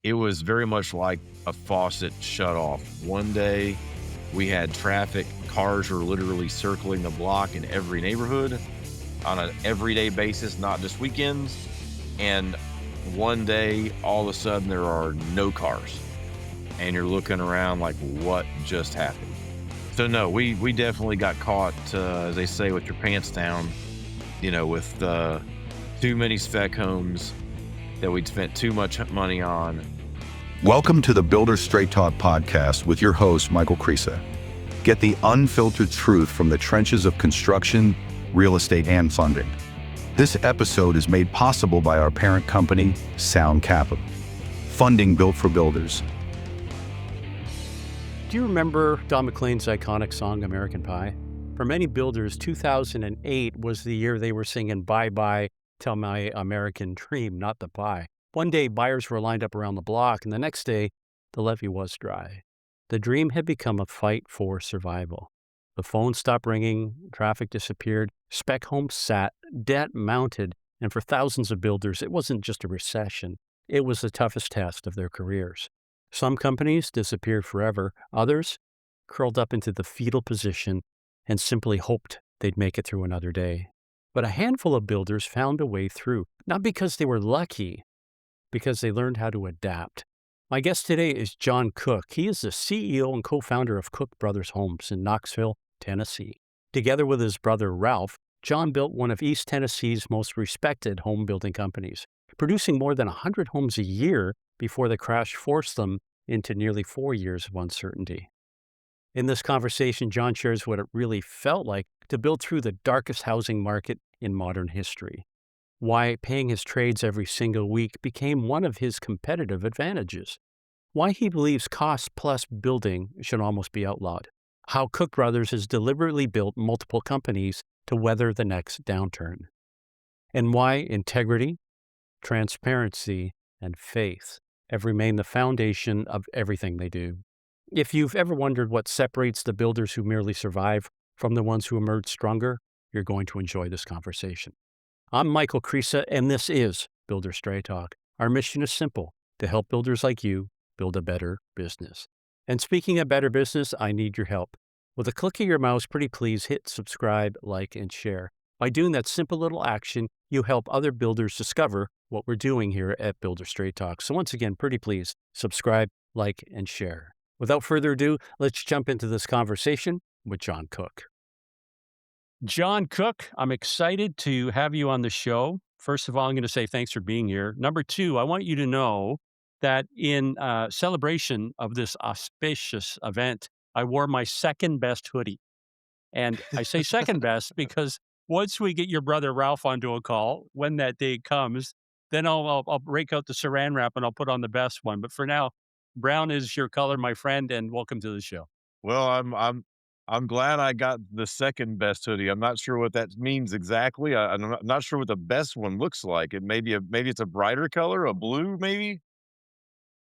It was very much like a faucet shut off. One day we had traffic, cars were literally circling the block in every neighborhood on an everyday basis, not just weekends. And one day, all of a sudden, there are no cars, and you're looking around like, what just happened? So no, we definitely got caught, as they say, with your pants down, with too many spec homes that we'd spent too much money on. Welcome to the Builder Straight Talk podcast with your host, Michael Creasa. Get the unfiltered truth from the trenches of construction, real estate, and funding. This episode is made possible by our parent company, Sound Capital, funding built for builders. Do you remember Don McLean's iconic song, American Pie? For many builders, 2008 was the year they were singing Bye Bye, Tell My American Dream, not the pie. One day, buyers were lined up around the block, and the next day, the levee was dry. The dream had become a fight for survival. The phone stopped ringing, traffic disappeared, spec homes sat, debt mounted, and for thousands of builders, it wasn't just a recession. It was the toughest test of their careers. Some companies disappeared forever. Others curled up into the fetal position and simply hoped they'd make it through another day. But a handful of builders found a way through, not because they were lucky, because they learned how to adapt. My guest today is John Cook. He is the CEO and co-founder of Cook Brothers Homes in Knoxville, Tennessee. Together with his brother Ralph, John built one of East Tennessee's most respected home building companies, producing more than 100 homes a year before the crash forced them into nearly 4 years of uncertainty. In this conversation, John shares what it really felt like to build through the darkest housing market in modern history, why paying his trades every single week became one of his competitive advantages, why he believes cost-plus building should almost be outlawed, how Cook Brothers has deliberately built multiple companies to weather the next downturn, and why integrity, transparency, and faith have remained the foundation of everything they do. If you've ever wondered what separates the builders who merely survive from the ones who emerge stronger, you're going to enjoy this conversation. I'm Michael Creasa, and this is Builder Straight Talk. Our mission is simple: to help builders like you build a better business. And speaking of better business, I need your help. With a click of your mouse, pretty please hit subscribe, like, and share. By doing that simple little action, you help other builders discover what we're doing here at Builder Straight Talk. So once again, pretty please subscribe, like, and share. Without further ado, let's jump into this conversation with John Cook. John Cook, I'm excited to have you on the show. First of all, I'm going to say thanks for being here. Number two, I want you to know that in celebration of this auspicious event, I wore my second best hoodie. And I say second best because once we get your brother Ralph onto a call, when that day comes, then I'll break out the saran wrap and I'll put on the best one. But for now, brown is your color, my friend, and welcome to the show. Well, I'm glad I got the second best hoodie. I'm not sure what that means exactly. I'm not sure what the best one looks like. Maybe it's a brighter color, a blue, maybe.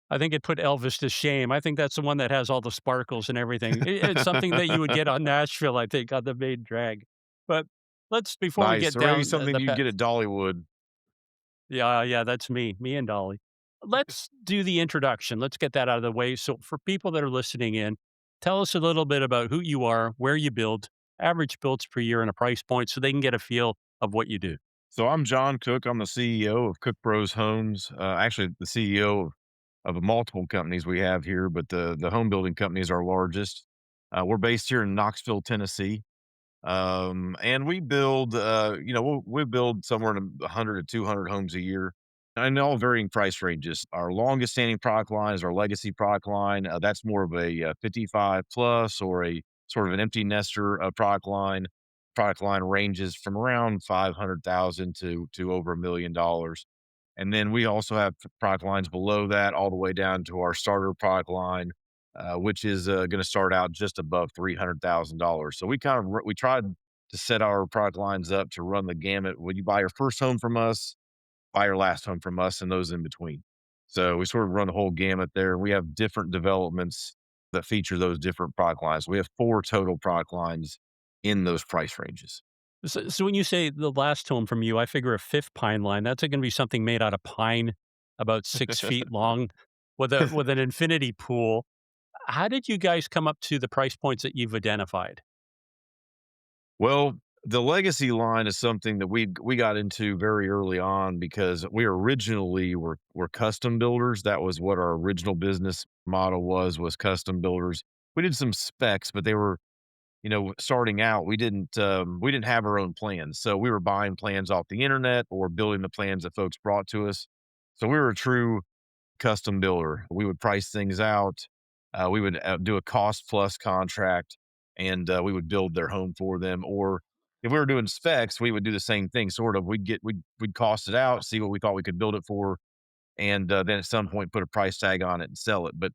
I think it put Elvis to shame. I think that's the one that has all the sparkles and everything. It's something that you would get on Nashville, I think, on the main drag. But before we Nice, get or maybe down something the you path. get at Dollywood. Yeah, that's me and Dolly. Let's do the introduction. Let's get that out of the way. So for people that are listening in, tell us a little bit about who you are, where you build, average builds per year, and a price point so they can get a feel of what you do. So I'm John Cook. I'm the CEO of Cook Bros Homes. Actually, the CEO of multiple companies we have here, but the home building company is our largest. We're based here in Knoxville, Tennessee. And we build, we build somewhere in 100 to 200 homes a year, and all varying price ranges. Our longest standing product line is our legacy product line. That's more of a 55 plus, or a sort of an empty nester product line. Product line ranges from around 500,000 to over $1 million. And then we also have product lines below that, all the way down to our starter product line, which is going to start out just above $300,000. So we tried to set our product lines up to run the gamut. When you buy your first home from us, buy your last home from us, and those in between. So we sort of run the whole gamut there. We have different developments that feature those different product lines. We have 4 total product lines in those price ranges. So when you say the last home from you, I figure a fifth pine line, that's going to be something made out of pine about 6 feet long. with an infinity pool. How did you guys come up to the price points that you've identified? Well, the legacy line is something that we got into very early on because we originally were custom builders. That was what our original business model was custom builders. We did some specs, but they were, starting out, we didn't have our own plans. So we were buying plans off the internet or building the plans that folks brought to us. So we were a true custom builder. We would price things out. We would do a cost plus contract, and we would build their home for them. Or if we were doing specs, we would do the same thing. Sort of, we'd cost it out, see what we thought we could build it for, and then at some point put a price tag on it and sell it. But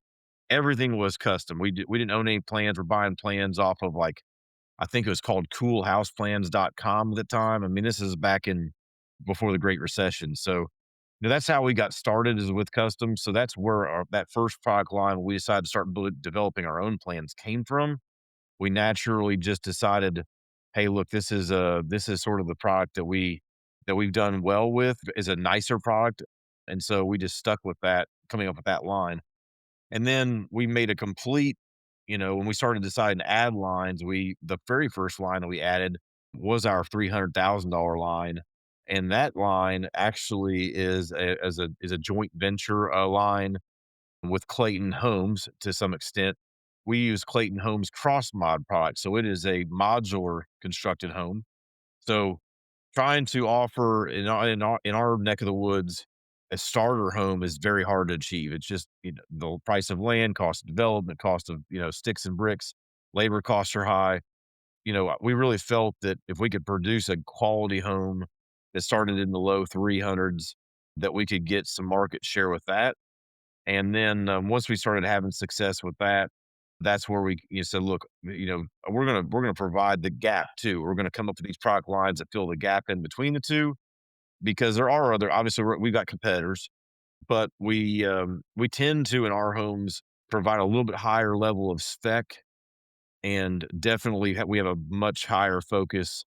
everything was custom. We didn't own any plans. We're buying plans off of like I think it was called coolhouseplans.com at the time. I mean, this is back in before the Great Recession. So that's how we got started is with custom. So that's where that first product line we decided to start developing our own plans came from. We naturally just decided, hey, look, this is sort of the product that we've done well with is a nicer product, and so we just stuck with that, coming up with that line. And then we made a complete, when we started deciding to add lines, the very first line that we added was our $300,000 line. And that line actually is a joint venture line with Clayton Homes to some extent. We use Clayton Homes cross mod product. So it is a modular constructed home. So trying to offer in our neck of the woods, a starter home is very hard to achieve. It's just, the price of land, cost of development, cost of, sticks and bricks, labor costs are high. We really felt that if we could produce a quality home that started in the low 300s, that we could get some market share with that. And then once we started having success with that, that's where we said, look, we're gonna provide the gap too. We're gonna come up with these product lines that fill the gap in between the two because there are other obviously we've got competitors, but we tend to in our homes provide a little bit higher level of spec and definitely we have a much higher focus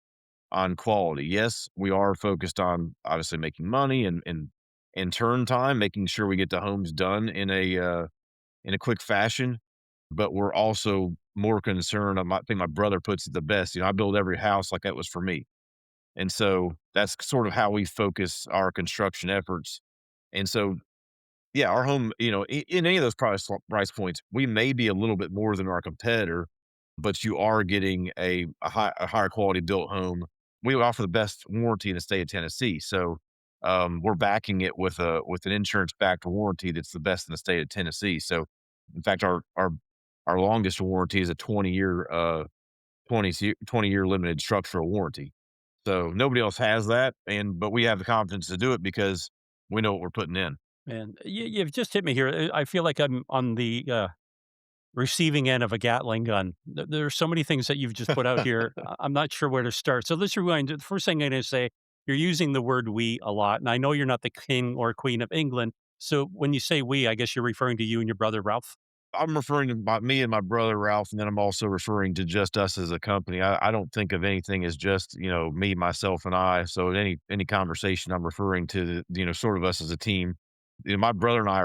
on quality. Yes, we are focused on obviously making money and turn time, making sure we get the homes done in a quick fashion, but we're also more concerned. I think my brother puts it the best. I build every house like that was for me. And so that's sort of how we focus our construction efforts. And so yeah, our home, in any of those price points, we may be a little bit more than our competitor, but you are getting a higher quality built home. We offer the best warranty in the state of Tennessee, so we're backing it with an insurance backed warranty that's the best in the state of Tennessee. So, in fact, our longest warranty is a 20-year limited structural warranty. So nobody else has that, but we have the confidence to do it because we know what we're putting in. Man, you've just hit me here. I feel like I'm on the receiving end of a Gatling gun. There are so many things that you've just put out here. I'm not sure where to start. So let's rewind. The first thing I'm going to say, you're using the word we a lot. And I know you're not the king or queen of England. So when you say we, I guess you're referring to you and your brother, Ralph. I'm referring to me and my brother Ralph, and then I'm also referring to just us as a company. I don't think of anything as just me, myself, and I. So in any conversation, I'm referring to sort of us as a team. My brother and I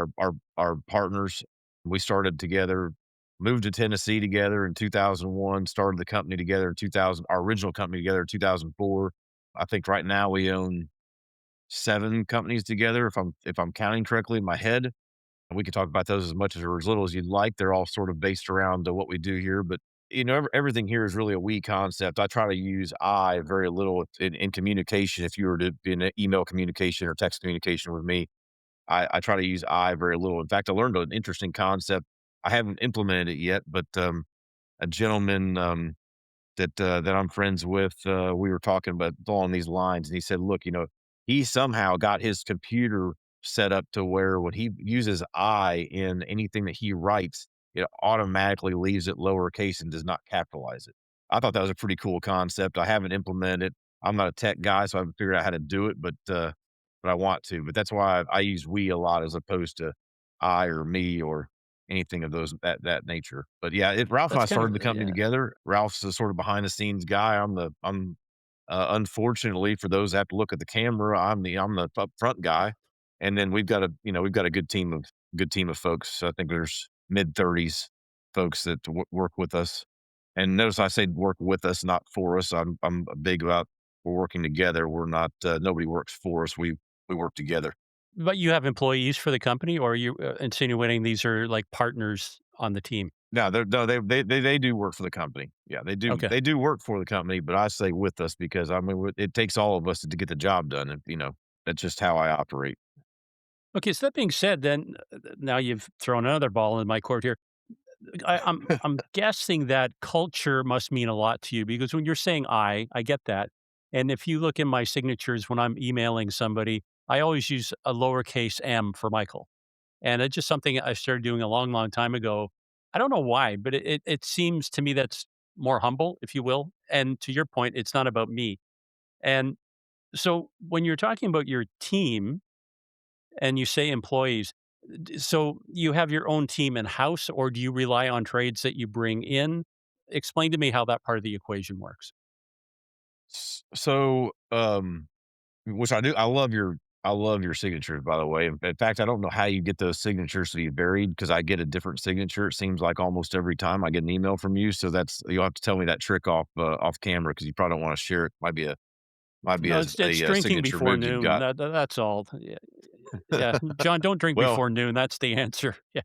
are partners. We started together, moved to Tennessee together in 2001, started the company together in 2000, our original company together in 2004. I think right now we own 7 companies together, if I'm counting correctly in my head. And we can talk about those as much or as little as you'd like. They're all sort of based around what we do here, but everything here is really a we concept. I try to use I very little in communication. If you were to be in email communication or text communication with me, I try to use I very little. In fact, I learned an interesting concept. I haven't implemented it yet, but a gentleman that I'm friends with, we were talking about along these lines, and he said, "Look, he somehow got his computer set up to where when he uses I in anything that he writes, it automatically leaves it lowercase and does not capitalize it." I thought that was a pretty cool concept. I haven't implemented it. I'm not a tech guy, so I haven't figured out how to do it, but I want to. But that's why I use we a lot as opposed to I or me or anything of that nature. But yeah, Ralph and I That's kind started of, the company yeah. together. Ralph's the sort of behind the scenes guy. Unfortunately for those that have to look at the camera, I'm the up front guy. And then we've got a good team good team of folks. I think there's mid-30s folks that work with us. And notice I say work with us, not for us. I'm big about we're working together. We're not nobody works for us. We work together. But you have employees for the company, or are you insinuating these are like partners on the team? No, no, they do work for the company. Yeah, Okay. they do work for the company, but I say with us because I mean it takes all of us to get the job done, and that's just how I operate. Okay. So that being said, then now you've thrown another ball in my court here. I'm guessing that culture must mean a lot to you because when you're saying I get that. And if you look in my signatures when I'm emailing somebody, I always use a lowercase m for Michael. And it's just something I started doing a long, long time ago. I don't know why, but it seems to me that's more humble, if you will. And to your point, it's not about me. And so when you're talking about your team and you say employees, so you have your own team in house, or do you rely on trades that you bring in? Explain to me how that part of the equation works. So, which I do. I love your signatures, by the way. In fact, I don't know how you get those signatures to be varied because I get a different signature. It seems like almost every time I get an email from you. So you'll have to tell me that trick off camera because you probably don't want to share it. Might be No, it's a drinking signature before move you've noon. got. That's all. Yeah, yeah. John, don't drink Well, before noon. That's the answer. Yeah.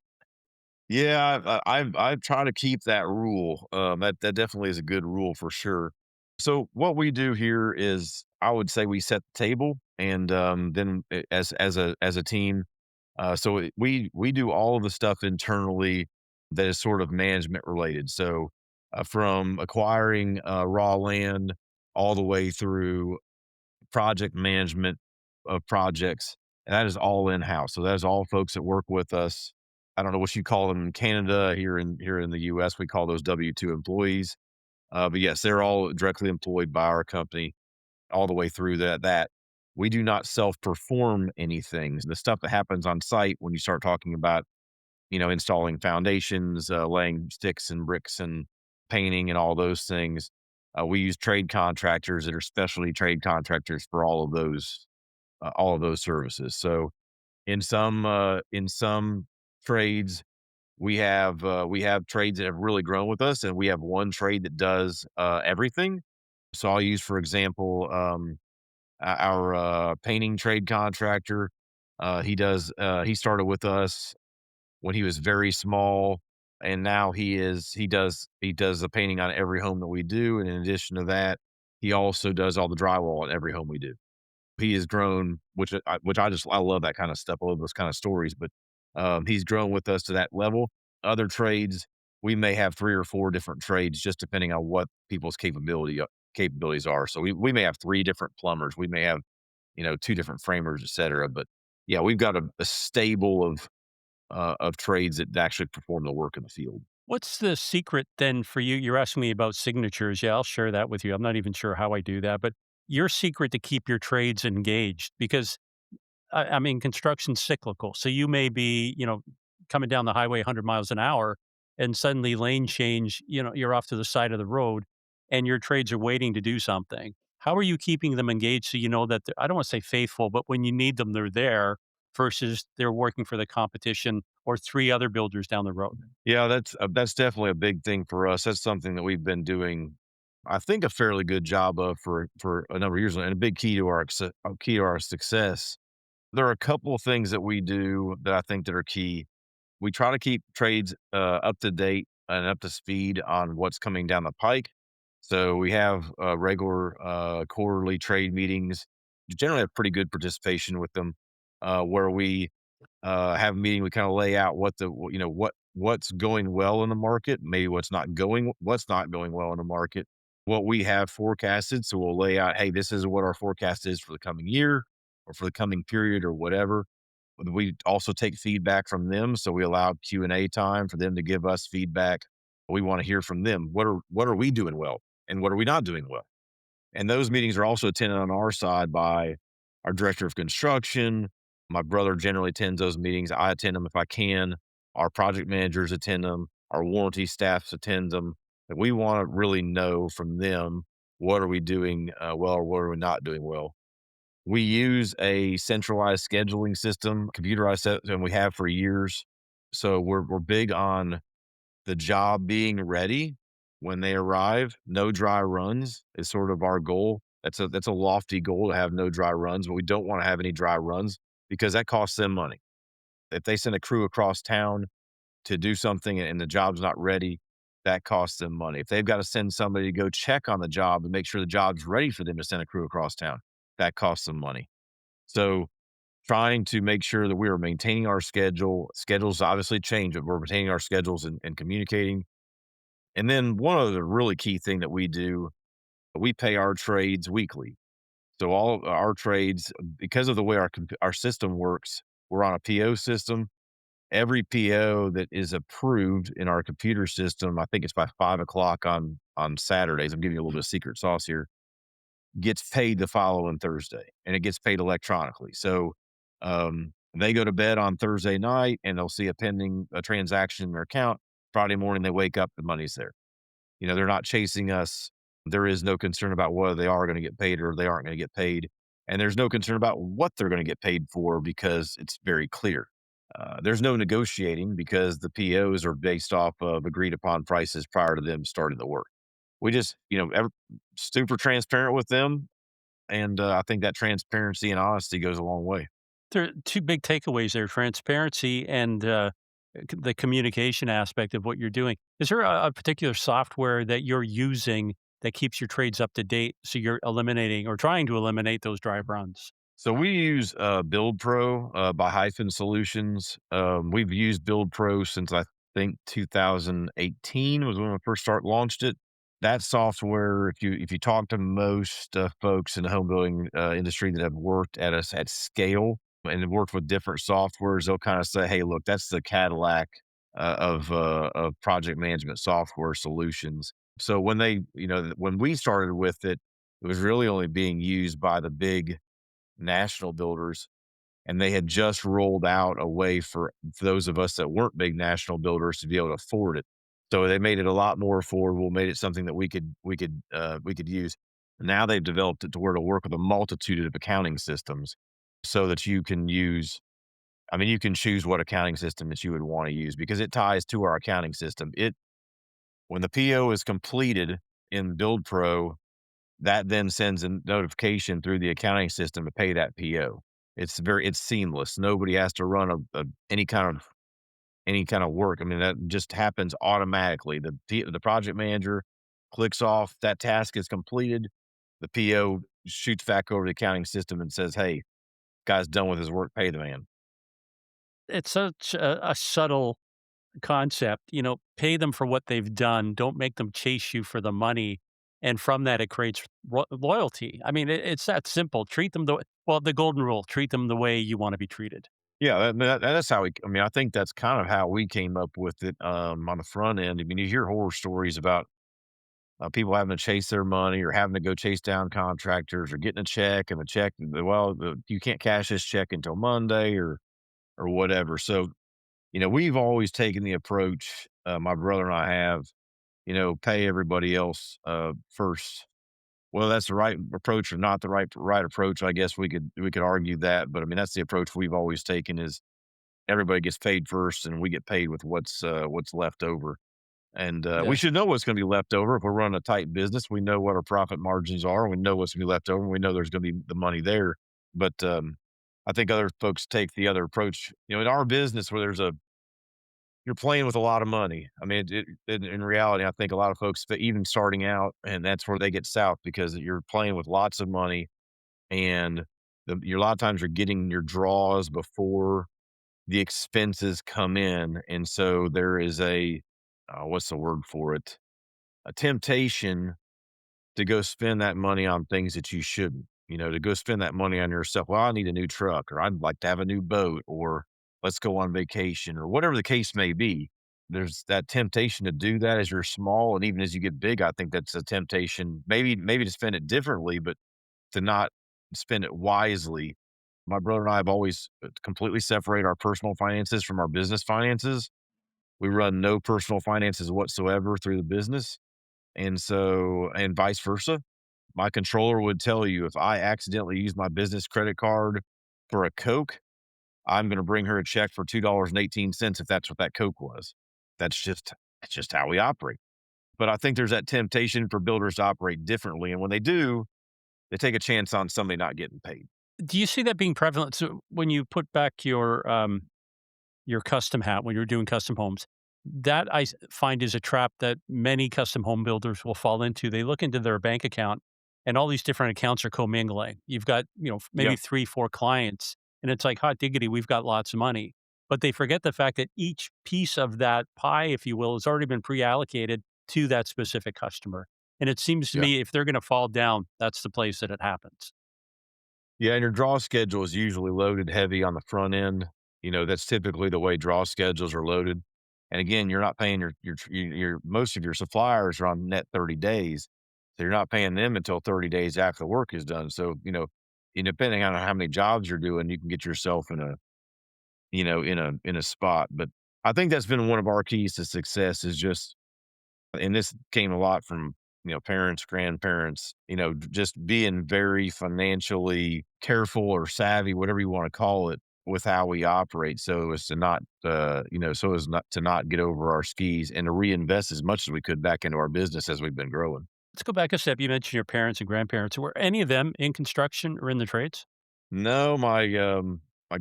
yeah, I try to keep that rule. That definitely is a good rule for sure. So what we do here is, I would say we set the table, and then as a team, we do all of the stuff internally that is sort of management related. So from acquiring raw land all the way through project management of projects, and that is all in-house. So that is all folks that work with us. I don't know what you call them in Canada. Here in the US, we call those W-2 employees. But yes, they're all directly employed by our company all the way through that. We do not self-perform anything. The stuff that happens on site when you start talking about, installing foundations, laying sticks and bricks and painting and all those things, we use trade contractors that are specialty trade contractors for all of those services. So in some trades, we have trades that have really grown with us, and we have one trade that does everything. So I'll use, for example, our painting trade contractor. He started with us when he was very small, and now he does the painting on every home that we do. And in addition to that, he also does all the drywall on every home we do. He has grown, which I love that kind of stuff. I love those kind of stories. But he's grown with us to that level. Other trades, we may have 3 or 4 different trades, just depending on what people's capabilities are. So we may have 3 different plumbers. We may have 2 different framers, et cetera. But yeah, we've got a stable of trades that actually perform the work in the field. What's the secret then for you? You're asking me about signatures. Yeah, I'll share that with you. I'm not even sure how I do that, but your secret to keep your trades engaged because I mean, construction's cyclical. So you may be, coming down the highway 100 miles an hour and suddenly lane change, you're off to the side of the road and your trades are waiting to do something. How are you keeping them engaged so you know that I don't want to say faithful, but when you need them, they're there versus they're working for the competition or 3 other builders down the road? Yeah, that's definitely a big thing for us. That's something that we've been doing, I think, a fairly good job of for a number of years, and a big key to our success. There are a couple of things that we do that I think that are key. We try to keep trades up to date and up to speed on what's coming down the pike. So we have regular quarterly trade meetings. Generally, have pretty good participation with them, where we have a meeting. We kind of lay out what's going well in the market, maybe what's not going well in the market, what we have forecasted. So we'll lay out, hey, this is what our forecast is for the coming year or for the coming period or whatever. We also take feedback from them, so we allow Q&A time for them to give us feedback. We want to hear from them. What are we doing well, and what are we not doing well? And those meetings are also attended on our side by our director of construction. My brother generally attends those meetings. I attend them if I can. Our project managers attend them. Our warranty staffs attend them. And we want to really know from them, what are we doing well, or what are we not doing well. We use a centralized scheduling system, computerized set, and we have for years. So we're big on the job being ready when they arrive. No dry runs is sort of our goal. That's a lofty goal to have no dry runs, but we don't want to have any dry runs because that costs them money. If they send a crew across town to do something and the job's not ready, that costs them money. If they've got to send somebody to go check on the job and make sure the job's ready for them to send a crew across town, that costs them money. So trying to make sure that we are maintaining our schedule. Schedules obviously change, but we're maintaining our schedules and communicating. And then one other really key thing that we do, we pay our trades weekly. So all of our trades, because of the way our system works, we're on a PO system. Every PO that is approved in our computer system, I think it's by 5 o'clock on Saturdays. I'm giving you a little bit of secret sauce here, gets paid the following Thursday, and it gets paid electronically. So, they go to bed on Thursday night, and they'll see a transaction in their account. Friday morning, they wake up, the money's there. They're not chasing us. There is no concern about whether they are gonna get paid or they aren't gonna get paid, and there's no concern about what they're gonna get paid for because it's very clear. There's no negotiating because the POs are based off of agreed upon prices prior to them starting the work. We just, super transparent with them, and, I think that transparency and honesty goes a long way. There are two big takeaways there, transparency and, the communication aspect of what you're doing. Is there a particular software that you're using that keeps your trades up to date, so you're eliminating or trying to eliminate those dry runs? So we use, BuildPro, by Hyphen Solutions. We've used BuildPro since I think 2018 was when we first launched it. That software, if you talk to most, folks in the home building, industry that have worked at scale and have worked with different softwares, they'll kinda say, "Hey, look, that's the Cadillac, of project management software solutions." So when we started with it, it was really only being used by the big national builders, and they had just rolled out a way for those of us that weren't big national builders to be able to afford it. So they made it a lot more affordable, made it something that we could use. Now they've developed it to where to work with a multitude of accounting systems so that you can use you can choose what accounting system that you would want to use because it ties to our accounting system. When the PO is completed in BuildPro, that then sends a notification through the accounting system to pay that PO. It's seamless. Nobody has to run any kind of work. That just happens automatically. The project manager clicks off, that task is completed. The PO shoots back over the accounting system and says, "Hey, guy's done with his work, pay the man." It's such a subtle concept, pay them for what they've done. Don't make them chase you for the money. And from that, it creates loyalty. I mean, it's that simple. Treat them the golden rule, treat them the way you want to be treated. Yeah, that's how I think that's kind of how we came up with it, on the front end. You hear horror stories about people having to chase their money or having to go chase down contractors or getting a check and the check, well, you can't cash this check until Monday or whatever. So, we've always taken the approach, my brother and I have, pay everybody else first. Well, that's the right approach or not the right approach. I guess we could argue that, but that's the approach we've always taken is everybody gets paid first and we get paid with what's left over. And, we Yeah. should know what's gonna be left over if we're running a tight business. We know what our profit margins are, we know what's gonna be left over, and we know there's gonna be the money there. But, I think other folks take the other approach. In our business where you're playing with a lot of money. In reality, I think a lot of folks that even starting out, and that's where they get south because you're playing with lots of money and you're a lot of times you're getting your draws before the expenses come in. And so there is what's the word for it? A temptation to go spend that money on things that you shouldn't, to go spend that money on yourself. Well, I need a new truck, or I'd like to have a new boat, or let's go on vacation, or whatever the case may be. There's that temptation to do that as you're small. And even as you get big, I think that's a temptation, maybe to spend it differently, but to not spend it wisely. My brother and I have always completely separated our personal finances from our business finances. We run no personal finances whatsoever through the business. And vice versa. my controller would tell you if I accidentally use my business credit card for a Coke, I'm gonna bring her a check for $2.18 if that's what that Coke was. That's just how we operate. But I think there's that temptation for builders to operate differently, and when they do, they take a chance on somebody not getting paid. Do you see that being prevalent? So when you put back your custom hat when you're doing custom homes. That find is a trap that many custom home builders will fall into. They look into their bank account and all these different accounts are commingling. You've got, maybe Yeah. 3, 4 clients and it's like hot diggity, we've got lots of money. But they forget the fact that each piece of that pie, if you will, has already been pre-allocated to that specific customer. And it seems to Yeah. me if they're going to fall down, that's the place that it happens. Yeah, and your draw schedule is usually loaded heavy on the front end. That's typically the way draw schedules are loaded. And again, you're not paying your most of your suppliers are on net 30 days. So you're not paying them until 30 days after the work is done. So, and depending on how many jobs you're doing, you can get yourself in a spot. But I think that's been one of our keys to success is just and this came a lot from parents, grandparents, just being very financially careful or savvy, whatever you want to call it, with how we operate, so as to not so as not to not get over our skis and to reinvest as much as we could back into our business as we've been growing. Let's go back a step. You mentioned your parents and grandparents. Were any of them in construction or in the trades? No, my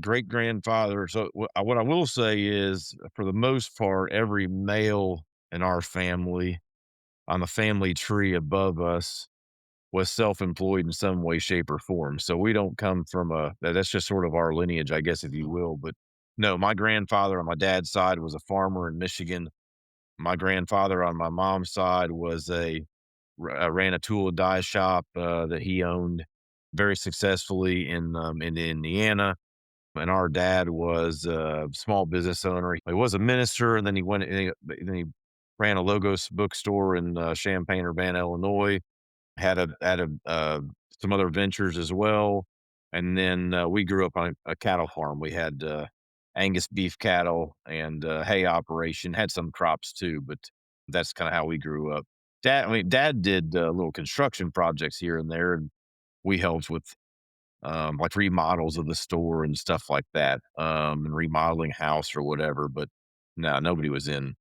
great grandfather. So what I will say is, for the most part, every male in our family on the family tree above us was self-employed in some way, shape, or form. So we don't come from that's just sort of our lineage, I guess, if you will. But no, my grandfather on my dad's side was a farmer in Michigan. My grandfather on my mom's side was ran a tool and die shop that he owned very successfully in Indiana. And our dad was a small business owner. He was a minister, and then he ran a logos bookstore in Champaign, Urbana, Illinois. Had some other ventures as well, and then, we grew up on a cattle farm. We had, Angus beef cattle and, hay operation, had some crops too, but that's kinda how we grew up. Dad did, little construction projects here and there, and we helped with, like, remodels of the store and stuff like that, and remodeling house or whatever, but no, nobody was in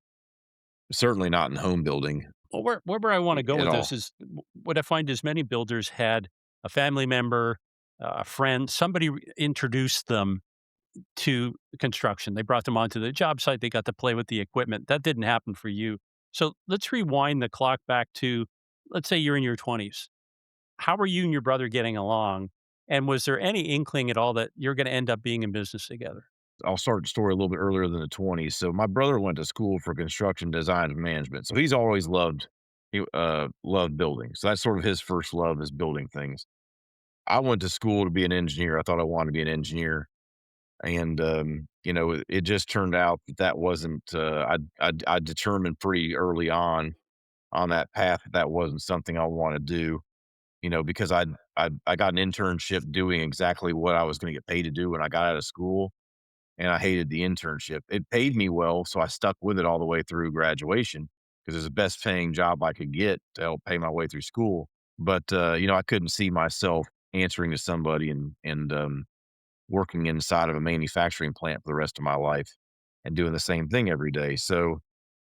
certainly not in home building Well, where I want to go at with all. this is what I find is many builders had a family member, a friend, somebody introduced them to construction. They brought them onto the job site. They got to play with the equipment. That didn't happen for you. So let's rewind the clock back to, let's say you're in your 20s. How are you and your brother getting along? And was there any inkling at all that you're going to end up being in business together? I'll start the story a little bit earlier than the 20s. So my brother went to school for construction design and management. So he's always loved building. So that's sort of his first love is building things. I went to school to be an engineer. I thought I wanted to be an engineer. And, it just turned out that that wasn't, I determined pretty early on that path that that wasn't something I want to do, because I got an internship doing exactly what I was going to get paid to do when I got out of school, and I hated the internship. It paid me well, so I stuck with it all the way through graduation because it was the best paying job I could get to help pay my way through school. But, I couldn't see myself answering to somebody and working inside of a manufacturing plant for the rest of my life and doing the same thing every day. So,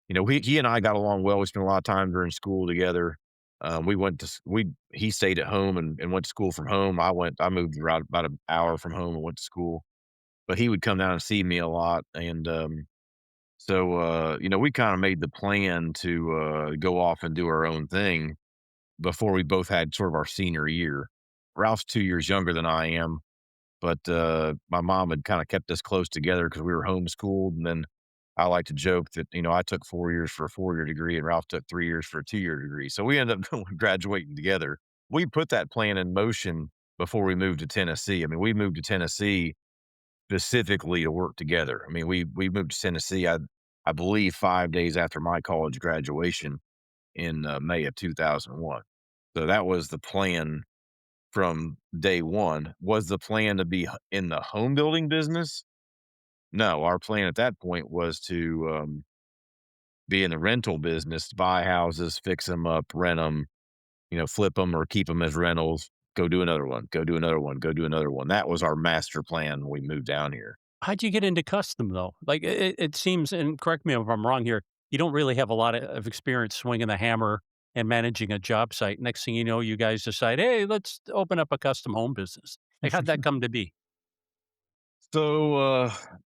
he and I got along well. We spent a lot of time during school together. We went to s- we he stayed at home and went to school from home. I moved around about an hour from home and went to school, but he would come down and see me a lot, and, we kinda made the plan to, go off and do our own thing before we both had sort of our senior year. Ralph's 2 years younger than I am, but, my mom had kinda kept us close together because we were homeschooled, and then I like to joke that, I took 4 years for a 4-year degree, and Ralph took 3 years for a 2-year degree, so we ended up graduating together. We put that plan in motion before we moved to Tennessee. I mean, we moved to Tennessee specifically to work together. I mean, we moved to Tennessee, I believe 5 days after my college graduation in, May of 2001. So that was the plan from day 1. Was the plan to be in the home building business? No, our plan at that point was to, be in the rental business, buy houses, fix them up, rent them, flip them or keep them as rentals, go do another one, go do another one, go do another one. That was our master plan when we moved down here. How'd you get into custom though? Like it seems, and correct me if I'm wrong here, you don't really have a lot of experience swinging the hammer and managing a job site. Next thing you know, you guys decide, hey, let's open up a custom home business. Like, how'd that come to be? So,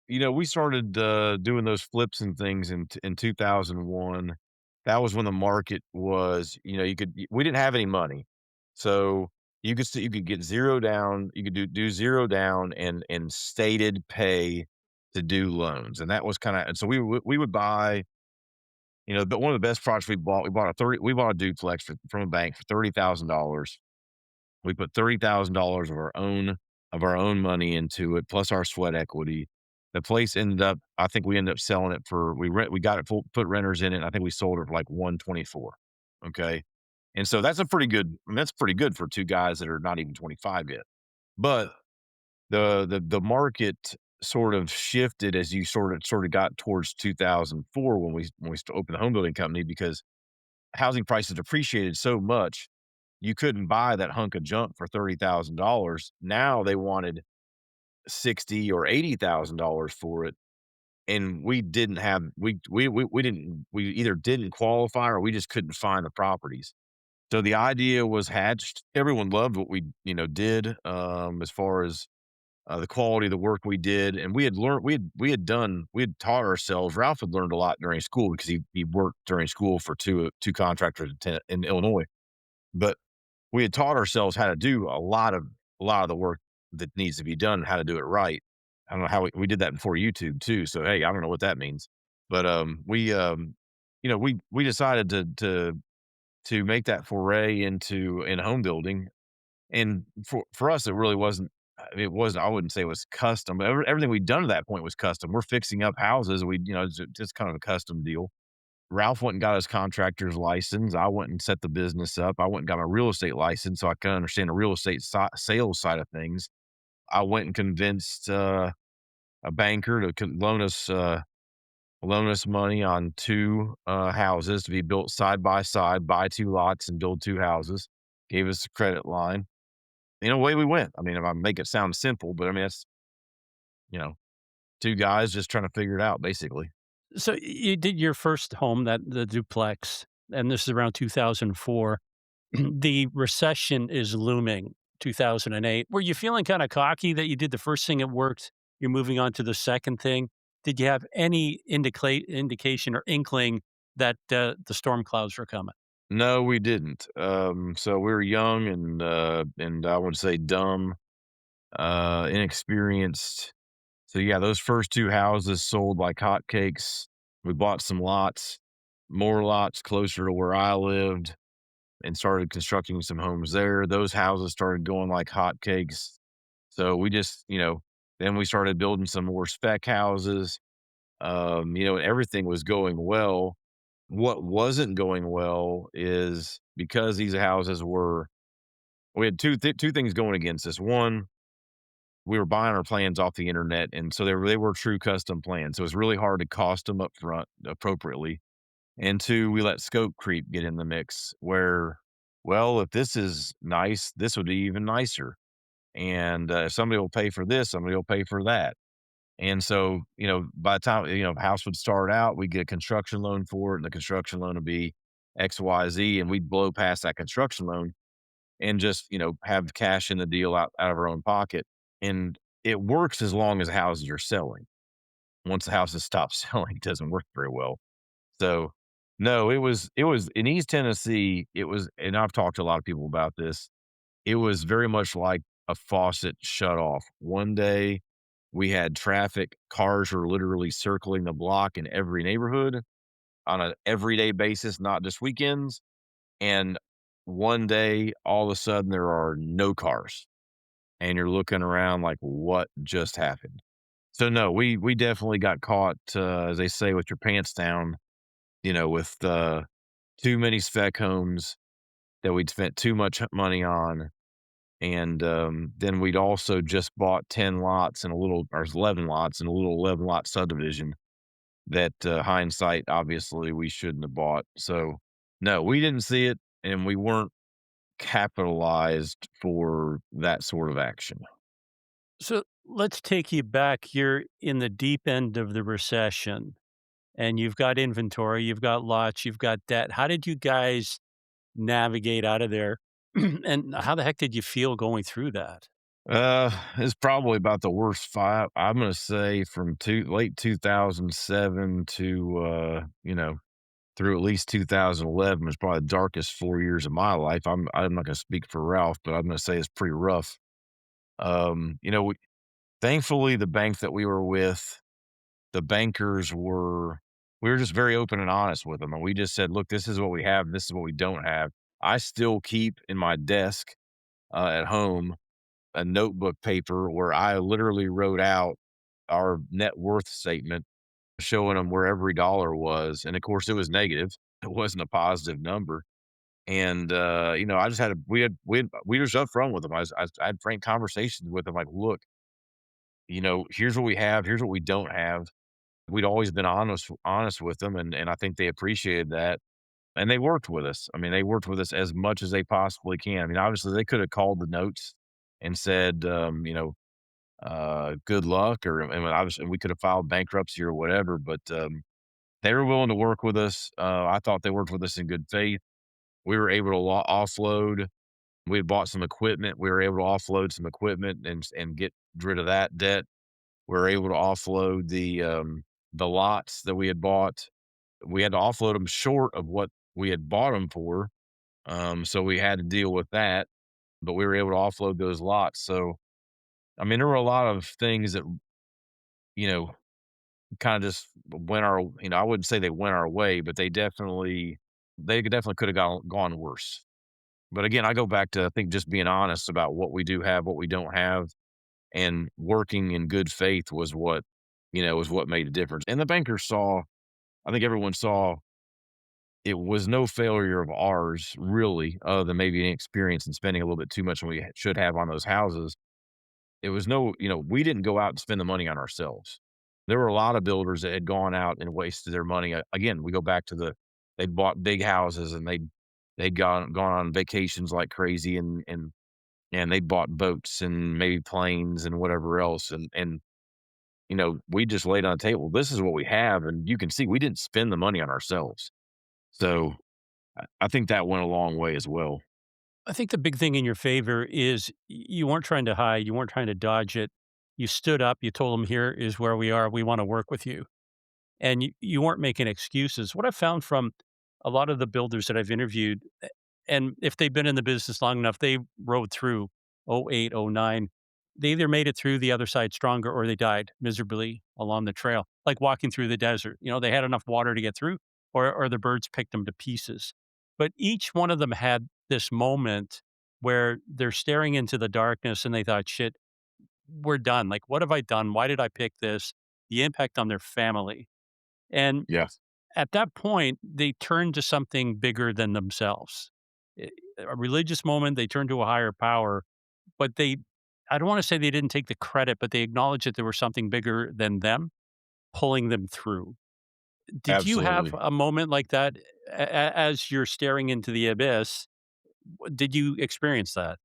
we started doing those flips and things in 2001. That was when the market was, we didn't have any money, so you could get zero down, you could do zero down and stated pay to do loans, and that was kind of, and so we would buy, but one of the best projects we bought a duplex from a bank for $30,000. We put $30,000 of our own money into it, plus our sweat equity. The place ended up, I think we ended up selling it for we got it put renters in it, and I think we sold it for like 124. Okay. And so that's a pretty good, I mean, that's pretty good for two guys that are not even 25 yet. But the market sort of shifted as you sort of got towards 2004 when we opened the home building company, because housing prices appreciated so much, you couldn't buy that hunk of junk for $30,000. Now they wanted 60 or $80,000 for it, and we didn't have we didn't we either didn't qualify or we just couldn't find the properties. So the idea was hatched. Everyone loved what we, did, as far as the quality of the work we did, and we had learned we had taught ourselves. Ralph had learned a lot during school because he worked during school for two contractors in Illinois, but we had taught ourselves how to do a lot of the work that needs to be done, how to do it right. I don't know how we did that before YouTube too. So hey, I don't know what that means, but we decided to make that foray in home building, and for us, it really wasn't. It wasn't. I wouldn't say it was custom. Everything we'd done to that point was custom. We're fixing up houses. It's just kind of a custom deal. Ralph went and got his contractor's license. I went and set the business up. I went and got my real estate license so I could understand the real estate sales side of things. I went and convinced a banker to loan us money on two houses to be built side by side, buy two lots and build two houses. Gave us a credit line. Away we went. I mean, if I make it sound simple, but I mean, it's, you know, two guys just trying to figure it out, basically. So you did your first home, that the duplex, and this is around 2004. The recession is looming, 2008. Were you feeling kind of cocky that you did the first thing, it worked, you're moving on to the second thing? Did you have any indication or inkling that the storm clouds were coming? No, we didn't. So we were young and I would say dumb, inexperienced. So yeah, those first two houses sold like hotcakes. We bought some lots, more lots closer to where I lived, and started constructing some homes there. Those houses started going like hotcakes. So we just, then we started building some more spec houses. Everything was going well. What wasn't going well is because these houses were, we had two things going against us. One, we were buying our plans off the internet, and so they were true custom plans. So it's really hard to cost them up front appropriately. And two, we let scope creep get in the mix where, well, if this is nice, this would be even nicer. And if somebody will pay for this, somebody will pay for that. And so, by the time, house would start out, we'd get a construction loan for it, and the construction loan would be XYZ, and we'd blow past that construction loan and just, have cash in the deal out of our own pocket. And it works as long as houses are selling. Once the houses stop selling, it doesn't work very well. So, no, it was in East Tennessee, it was, and I've talked to a lot of people about this. It was very much like a faucet shut off. One day, we had traffic, cars were literally circling the block in every neighborhood on an everyday basis, not just weekends. And one day, all of a sudden, there are no cars, and you're looking around like, "What just happened?" So, no, we definitely got caught, as they say, with your pants down, with, too many spec homes that we'd spent too much money on, and, then we'd also just bought 10 lots and 11 lots in a little 11-lot subdivision that, hindsight, obviously, we shouldn't have bought. So, no, we didn't see it, and we weren't capitalized for that sort of action. So let's take you back. You're in the deep end of the recession and you've got inventory, you've got lots, you've got debt. How did you guys navigate out of there? And how the heck did you feel going through that? It's probably about the worst 5 I'm gonna say from late 2007 to, through at least 2011 was probably the darkest 4 years of my life. I'm not gonna speak for Ralph, but I'm gonna say it's pretty rough. We thankfully, the bank that we were with, the bankers we were just very open and honest with them, and we just said, "Look, this is what we have, this is what we don't have." I still keep in my desk, at home a notebook paper where I literally wrote out our net worth statement showing them where every dollar was, and of course, it was negative. It wasn't a positive number, and, I just had a we were just upfront with them. I had frank conversations with them like, "Look, here's what we have, here's what we don't have." We'd always been honest with them, and I think they appreciated that, and they worked with us. I mean, they worked with us as much as they possibly can. I mean, obviously, they could have called the notes and said, good luck, or and obviously we could have filed bankruptcy or whatever, but they were willing to work with us. I thought they worked with us in good faith. We were able to offload. We had bought some equipment. We were able to offload some equipment and get rid of that debt. We were able to offload the lots that we had bought. We had to offload them short of what we had bought them for. So we had to deal with that, but we were able to offload those lots. So, I mean, there were a lot of things that, you know, kind of just went I wouldn't say they went our way, but they definitely could have gone worse. But again, I go back to, I think, just being honest about what we do have, what we don't have, and working in good faith was what made a difference. And the bankers saw, I think everyone saw it was no failure of ours really, other than maybe inexperience and spending a little bit too much than we should have on those houses. It was we didn't go out and spend the money on ourselves. There were a lot of builders that had gone out and wasted their money. Again, we go back to they bought big houses and they'd gone on vacations like crazy, and they bought boats and maybe planes and whatever else, and we just laid on the table. This is what we have, and you can see we didn't spend the money on ourselves. So I think that went a long way as well. I think the big thing in your favor is you weren't trying to hide, you weren't trying to dodge it. You stood up, you told them, here is where we are. We want to work with you. And you weren't making excuses. What I found from a lot of the builders that I've interviewed, and if they've been in the business long enough, they rode through '08, '09. They either made it through the other side stronger or they died miserably along the trail, like walking through the desert. They had enough water to get through, or the birds picked them to pieces. But each one of them had this moment where they're staring into the darkness and they thought, shit, we're done. Like, what have I done? Why did I pick this? The impact on their family. And Yeah, at that point, they turned to something bigger than themselves. A religious moment, they turned to a higher power, but I don't want to say they didn't take the credit, but they acknowledged that there was something bigger than them pulling them through. Did you have absolutely. a moment like that as you're staring into the abyss? Did you experience that?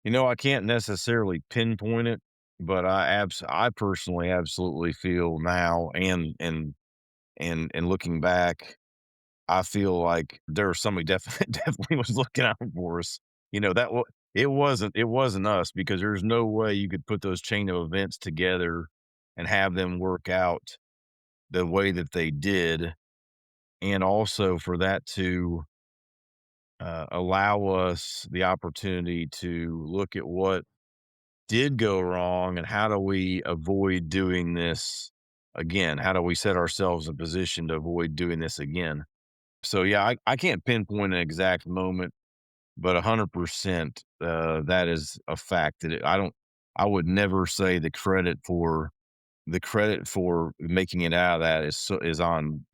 I can't necessarily pinpoint it, but I personally absolutely feel now, and looking back, I feel like there was somebody definitely definitely was looking out for us. It wasn't us, because there's no way you could put those chain of events together and have them work out the way that they did, and also for that to allow us the opportunity to look at what did go wrong and how do we avoid doing this again? How do we set ourselves in a position to avoid doing this again? So yeah, I can't pinpoint an exact moment, but 100% that is a fact that I would never say the credit for making it out of that is on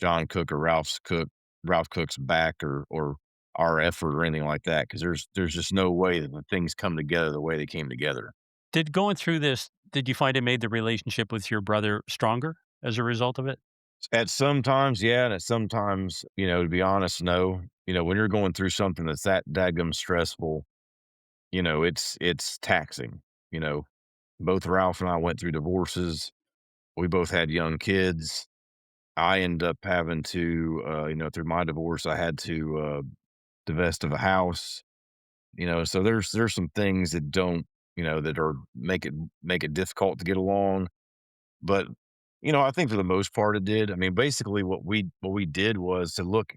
John Cook or Ralph Cook's back, or our effort or anything like that, because there's just no way that the things come together the way they came together. Did going through this, did you find it made the relationship with your brother stronger as a result of it? At sometimes, yeah, and at sometimes, to be honest, no. when you're going through something that's that daggum stressful, it's taxing. You know, both Ralph and I went through divorces. We both had young kids. I end up having to, through my divorce, I had to divest of a house. So there's some things that don't, that are make it difficult to get along. But I think for the most part it did. I mean, basically what we did was to look.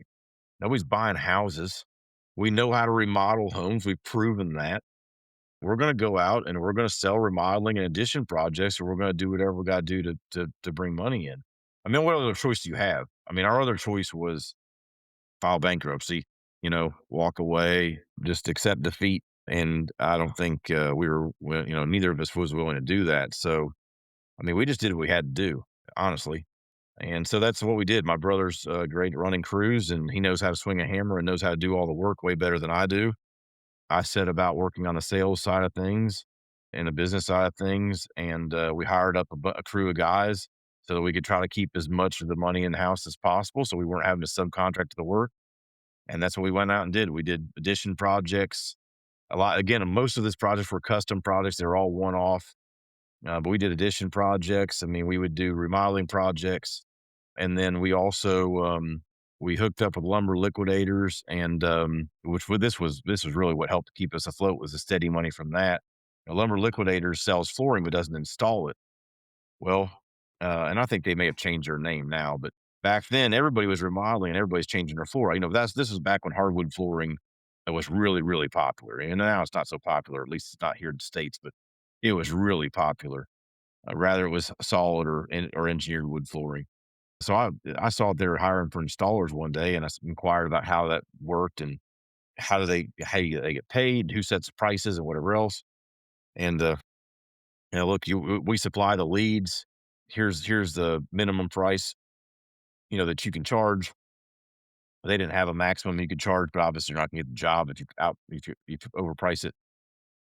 Nobody's buying houses. We know how to remodel homes. We've proven that. We're going to go out and we're going to sell remodeling and addition projects, or we're going to do whatever we got to do to bring money in. I mean, what other choice do you have? I mean, our other choice was file bankruptcy, walk away, just accept defeat. And I don't think neither of us was willing to do that. So, I mean, we just did what we had to do, honestly. And so that's what we did. My brother's great at running crews, and he knows how to swing a hammer and knows how to do all the work way better than I do. I set about working on the sales side of things and the business side of things, and we hired up a crew of guys so that we could try to keep as much of the money in the house as possible, so we weren't having to subcontract the work. And that's what we went out and did. We did addition projects a lot. Again, most of these projects were custom projects; they're all one off. But we did addition projects. I mean, we would do remodeling projects, and then we hooked up with lumber liquidators, and this was really what helped keep us afloat, was the steady money from that. A lumber liquidator sells flooring but doesn't install it. Well, and I think they may have changed their name now, but back then everybody was remodeling and everybody's changing their floor. This was back when hardwood flooring was really, really popular. And now it's not so popular, at least it's not here in the States, but it was really popular. Rather it was solid or engineered wood flooring. So I saw they were hiring for installers one day, and I inquired about how that worked and how they get paid, who sets the prices, and whatever else. And look, we supply the leads. Here's the minimum price that you can charge. They didn't have a maximum you could charge, but obviously you're not gonna get the job if you overprice it.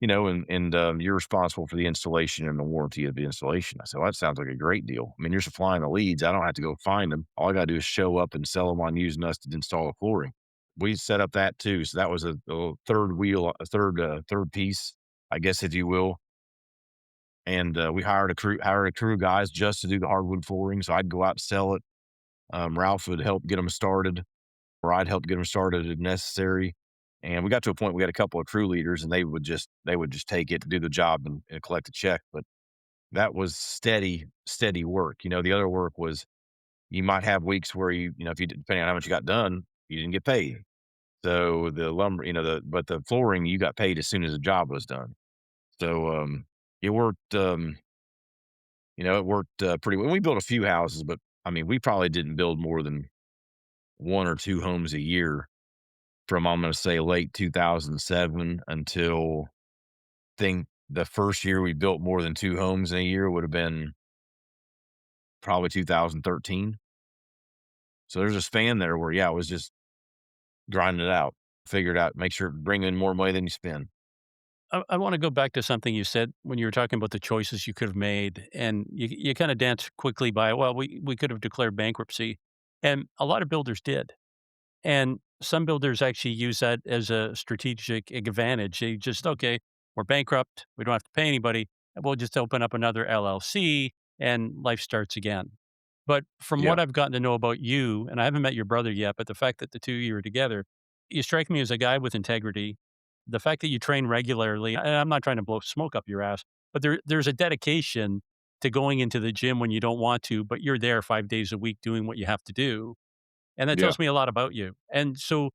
And you're responsible for the installation and the warranty of the installation. I said, well, that sounds like a great deal. I mean, you're supplying the leads. I don't have to go find them. All I got to do is show up and sell them on using us to install the flooring. We set up that too. So that was a third wheel, a third piece, I guess, if you will. And we hired a crew of guys just to do the hardwood flooring. So I'd go out and sell it. Ralph would help get them started, or I'd help get them started if necessary. And we got to a point we had a couple of crew leaders, and they would just take it to do the job and collect a check. But that was steady, steady work. The other work was, you might have weeks where if you depending on how much you got done, you didn't get paid. So the lumber, but the flooring, you got paid as soon as the job was done. So it worked. It worked pretty well. We built a few houses, but I mean, we probably didn't build more than one or two homes a year from, I'm going to say, late 2007 until, think the first year we built more than two homes in a year would have been probably 2013. So there's a span there where, yeah, it was just grinding it out, figure it out, make sure bring in more money than you spend. I want to go back to something you said when you were talking about the choices you could have made, and you kind of danced quickly by, well, we could have declared bankruptcy, and a lot of builders did. And some builders actually use that as a strategic advantage. They just, okay, we're bankrupt. We don't have to pay anybody. And we'll just open up another LLC and life starts again. But from Yeah. what I've gotten to know about you, and I haven't met your brother yet, but the fact that the two of you are together, you strike me as a guy with integrity. The fact that you train regularly, and I'm not trying to blow smoke up your ass, but there's a dedication to going into the gym when you don't want to, but you're there 5 days a week doing what you have to do. And that Yeah. tells me a lot about you. And so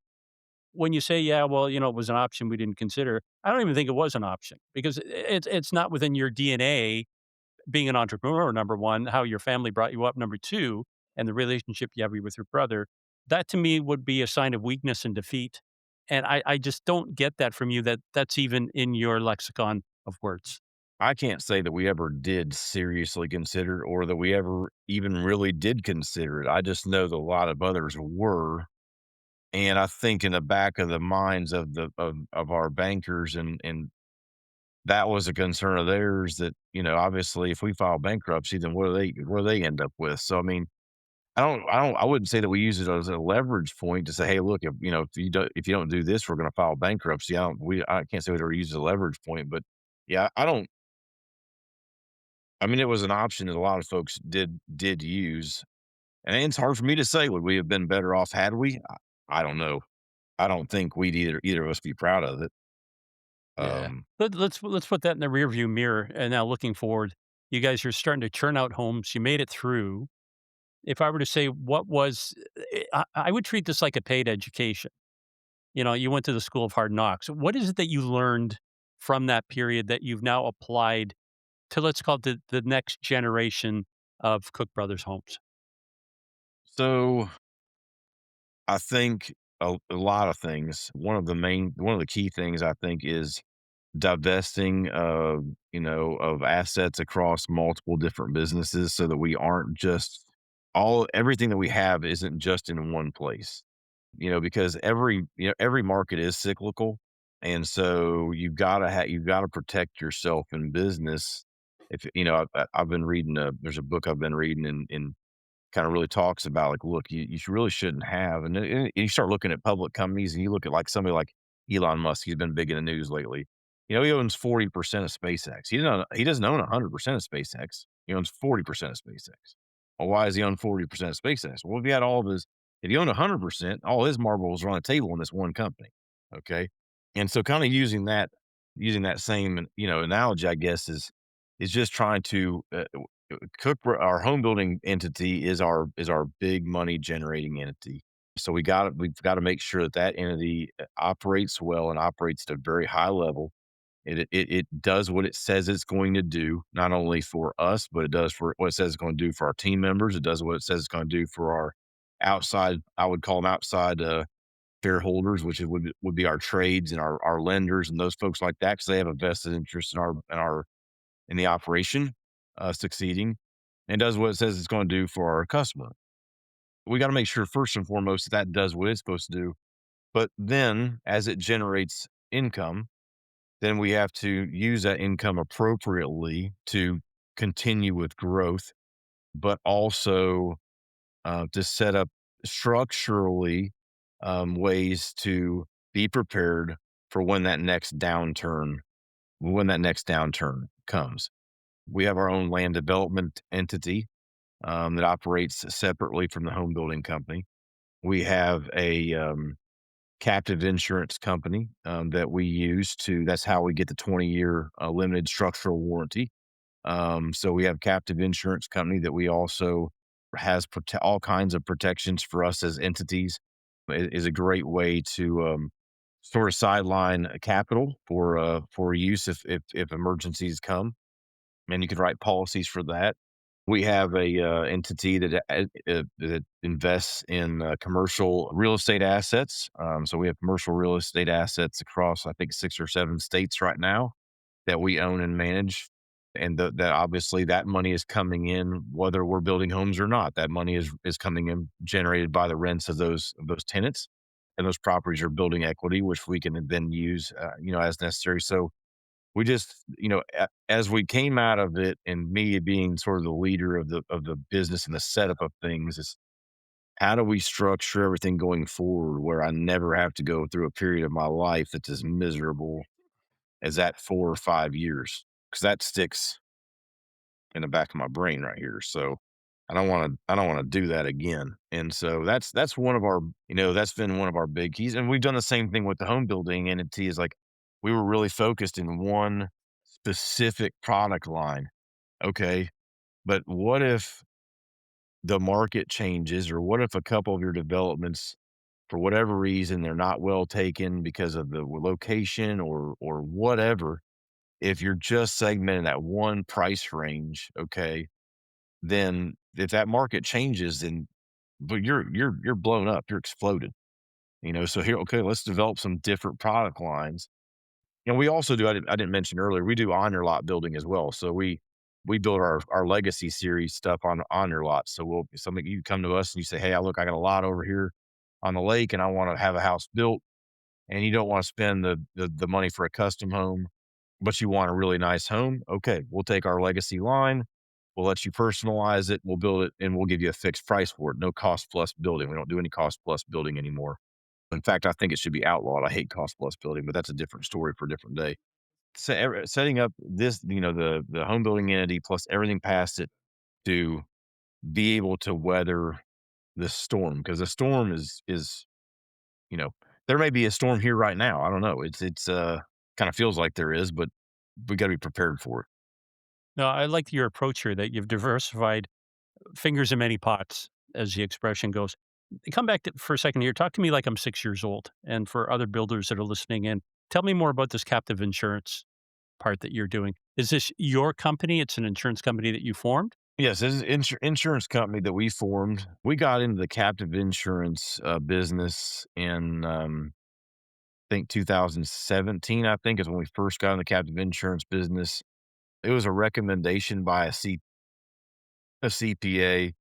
when you say, yeah, well, it was an option we didn't consider, I don't even think it was an option because it's not within your DNA being an entrepreneur, number one, how your family brought you up, number two, and the relationship you have with your brother. That to me would be a sign of weakness and defeat. And I just don't get that from you that that's even in your lexicon of words. I can't say that we ever did seriously consider it, or that we ever even really did consider it. I just know that a lot of others were. And I think in the back of the minds of our bankers, and that was a concern of theirs, that, obviously if we file bankruptcy, then what do they end up with? So I mean, I wouldn't say that we use it as a leverage point to say, "Hey, look, if you don't do this, we're gonna file bankruptcy." I can't say we ever use it as a leverage point, but yeah, I don't I mean, it was an option that a lot of folks did use, and it's hard for me to say, would we have been better off had we? I don't know. I don't think we'd either of us be proud of it. Yeah. Um, Let's put that in the rearview mirror, and now looking forward, you guys are starting to churn out homes. You made it through. If I were to say what was, I would treat this like a paid education. You went to the school of hard knocks. What is it that you learned from that period that you've now applied to, let's call it the next generation of Cook Brothers homes? so I think a lot of things. One of the key things I think is divesting of assets across multiple different businesses so that we aren't just all everything that we have isn't just in one place. Because every market is cyclical, and so you've gotta protect yourself in business. If I've been reading there's a book I've been reading and kinda really talks about, like, look, you really shouldn't have and you start looking at public companies and you look at, like, somebody like Elon Musk, he's been big in the news lately. He owns 40% of SpaceX. He doesn't own 100% of SpaceX. He owns 40% of SpaceX. Well, why does he own 40% of SpaceX? Well, if he owned 100%, all his marbles are on the table in this one company, okay? And so kinda using that same, analogy, I guess, is just trying to, our home building entity is our big money generating entity. So we've got to make sure that that entity operates well and operates at a very high level. It does what it says it's going to do, not only for us, but it does for what it says it's going to do for our team members. It does what it says it's going to do for our outside. I would call them outside shareholders, which would be our trades and our lenders and those folks like that, because they have a vested interest in the operation succeeding, and does what it says it's going to do for our customer. We got to make sure first and foremost that does what it's supposed to do. But then, as it generates income, then we have to use that income appropriately to continue with growth, but also to set up structurally ways to be prepared for when that next downturn comes. We have our own land development entity that operates separately from the home building company. We have a captive insurance company that we use that's how we get the 20-year limited structural warranty. So we have captive insurance company that we also has all kinds of protections for us as entities. It is a great way to sort of sideline capital for use if emergencies come, and you can write policies for that. We have a entity that invests in commercial real estate assets. So we have commercial real estate assets across, I think, 6 or 7 states right now that we own and manage, and that obviously that money is coming in whether we're building homes or not. That money is coming in generated by the rents of those tenants, and those properties are building equity, which we can then use, as necessary. So we just, as we came out of it, and me being sort of the leader of the business and the setup of things, is how do we structure everything going forward where I never have to go through a period of my life that's as miserable as that 4 or 5 years? Because that sticks in the back of my brain right here. So I don't want to do that again. And so that's one of our, that's been one of our big keys. And we've done the same thing with the home building entity. Is like we were really focused in one specific product line. Okay. But what if the market changes, or what if a couple of your developments, for whatever reason, they're not well taken because of the location or whatever? If you're just segmenting that one price range, okay, then if that market changes, then but you're blown up, you're exploded. So here, okay, let's develop some different product lines. We also do, I didn't mention earlier, we do on your lot building as well. So we build our legacy series stuff on your lot. So something, you come to us and you say, hey, I got a lot over here on the lake and I want to have a house built, and you don't want to spend the money for a custom home, but you want a really nice home. Okay, we'll take our legacy line. We'll let you personalize it. We'll build it and we'll give you a fixed price for it. No cost plus building. We don't do any cost plus building anymore. In fact, I think it should be outlawed. I hate cost plus building, but that's a different story for a different day. Setting up this, the home building entity plus everything past it to be able to weather the storm, because the storm is you know there may be a storm here right now. I don't know. It's kind of feels like there is, but we got to be prepared for it. No, I like your approach here that you've diversified fingers in many pots, as the expression goes. Come back for a second here. Talk to me like I'm 6 years old. And for other builders that are listening in, tell me more about this captive insurance part that you're doing. Is this your company? It's an insurance company that you formed? Yes, this is insurance company that we formed. We got into the captive insurance business in I think 2017. I think is when we first got in the captive insurance business. It was a recommendation by a CPA,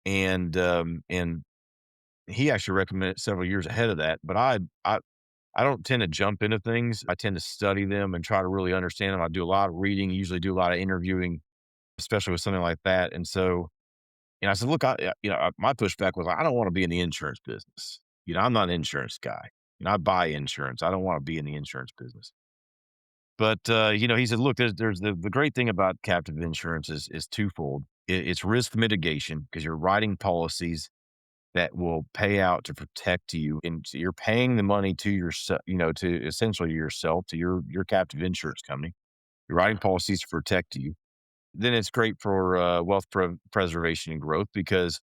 and he actually recommended it several years ahead of that. But I don't tend to jump into things. I tend to study them and try to really understand them. I do a lot of reading, usually do a lot of interviewing, especially with something like that. And so, I said, look, my pushback was, I don't want to be in the insurance business. I'm not an insurance guy. I buy insurance. I don't want to be in the insurance business. But he said, look, there's the great thing about captive insurance is twofold. It's risk mitigation because you're writing policies that will pay out to protect you, and so you're paying the money to yourself, to essentially yourself, to your captive insurance company. You're writing policies to protect you. Then it's great for wealth preservation and growth because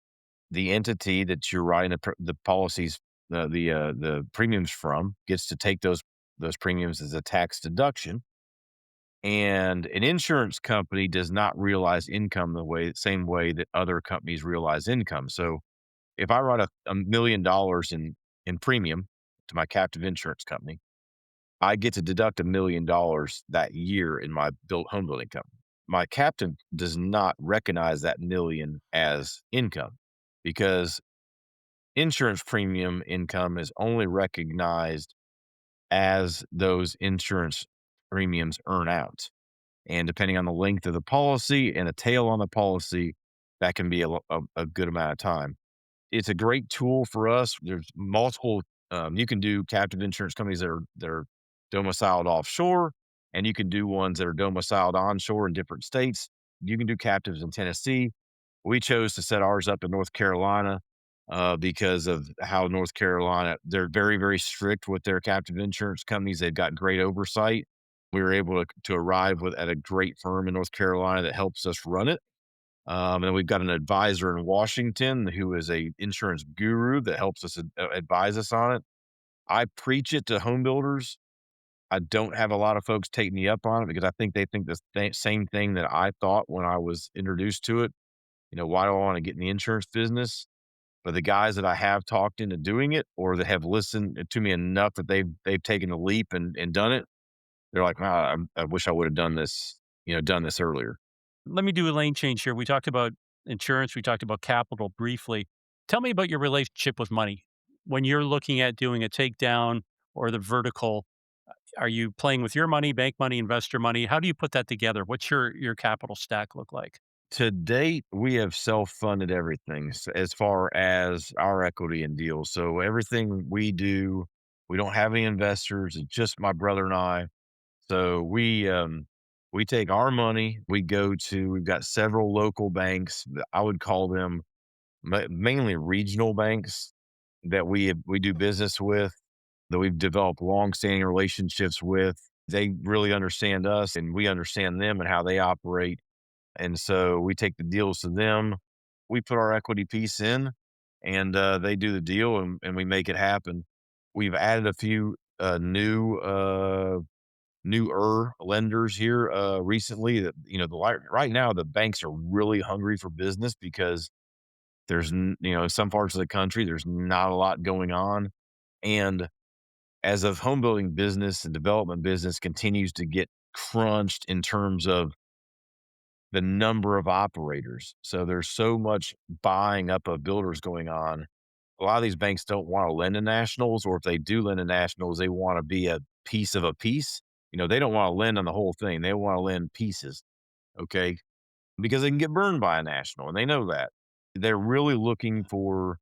the entity that you're writing the policies, the premiums from, gets to take those premiums as a tax deduction. And an insurance company does not realize income same way that other companies realize income. So if I write $1 million in premium to my captive insurance company, I get to deduct $1 million that year in my built home building company. My captive does not recognize that million as income because insurance premium income is only recognized as those insurance premiums earn out. And depending on the length of the policy and the tail on the policy, that can be a good amount of time. It's a great tool for us. There's multiple, you can do captive insurance companies that are domiciled offshore, and you can do ones that are domiciled onshore in different states. You can do captives in Tennessee. We chose to set ours up in North Carolina because of how North Carolina, they're very, very strict with their captive insurance companies. They've got great oversight. We were able to arrive at a great firm in North Carolina that helps us run it. And we've got an advisor in Washington who is a insurance guru that helps us advise us on it. I preach it to home builders. I don't have a lot of folks take me up on it because I think they think the same thing that I thought when I was introduced to it. Why do I want to get in the insurance business? But the guys that I have talked into doing it or that have listened to me enough that they've taken the leap and done it, they're like, wow, I wish I would have done this earlier. Let me do a lane change here. We talked about insurance, we talked about capital briefly. Tell me about your relationship with money. When you're looking at doing a takedown or the vertical, are you playing with your money, bank money, investor money? How do you put that together? What's your capital stack look like? To date, we have self-funded everything as far as our equity and deals. So everything we do, we don't have any investors. It's just my brother and I. So we take our money. We've got several local banks. I would call them mainly regional banks that we do business with, that we've developed long-standing relationships with. They really understand us, and we understand them and how they operate. And so we take the deals to them. We put our equity piece in, and they do the deal, and we make it happen. We've added a few newer lenders here recently. That right now the banks are really hungry for business because in some parts of the country there's not a lot going on, and as of home building business and development business continues to get crunched in terms of the number of operators. So there's so much buying up of builders going on. A lot of these banks don't want to lend to nationals, or if they do lend to nationals, they want to be a piece of a piece. They don't want to lend on the whole thing. They want to lend pieces. Okay. because they can get burned by a national, and they know that. They're really looking for,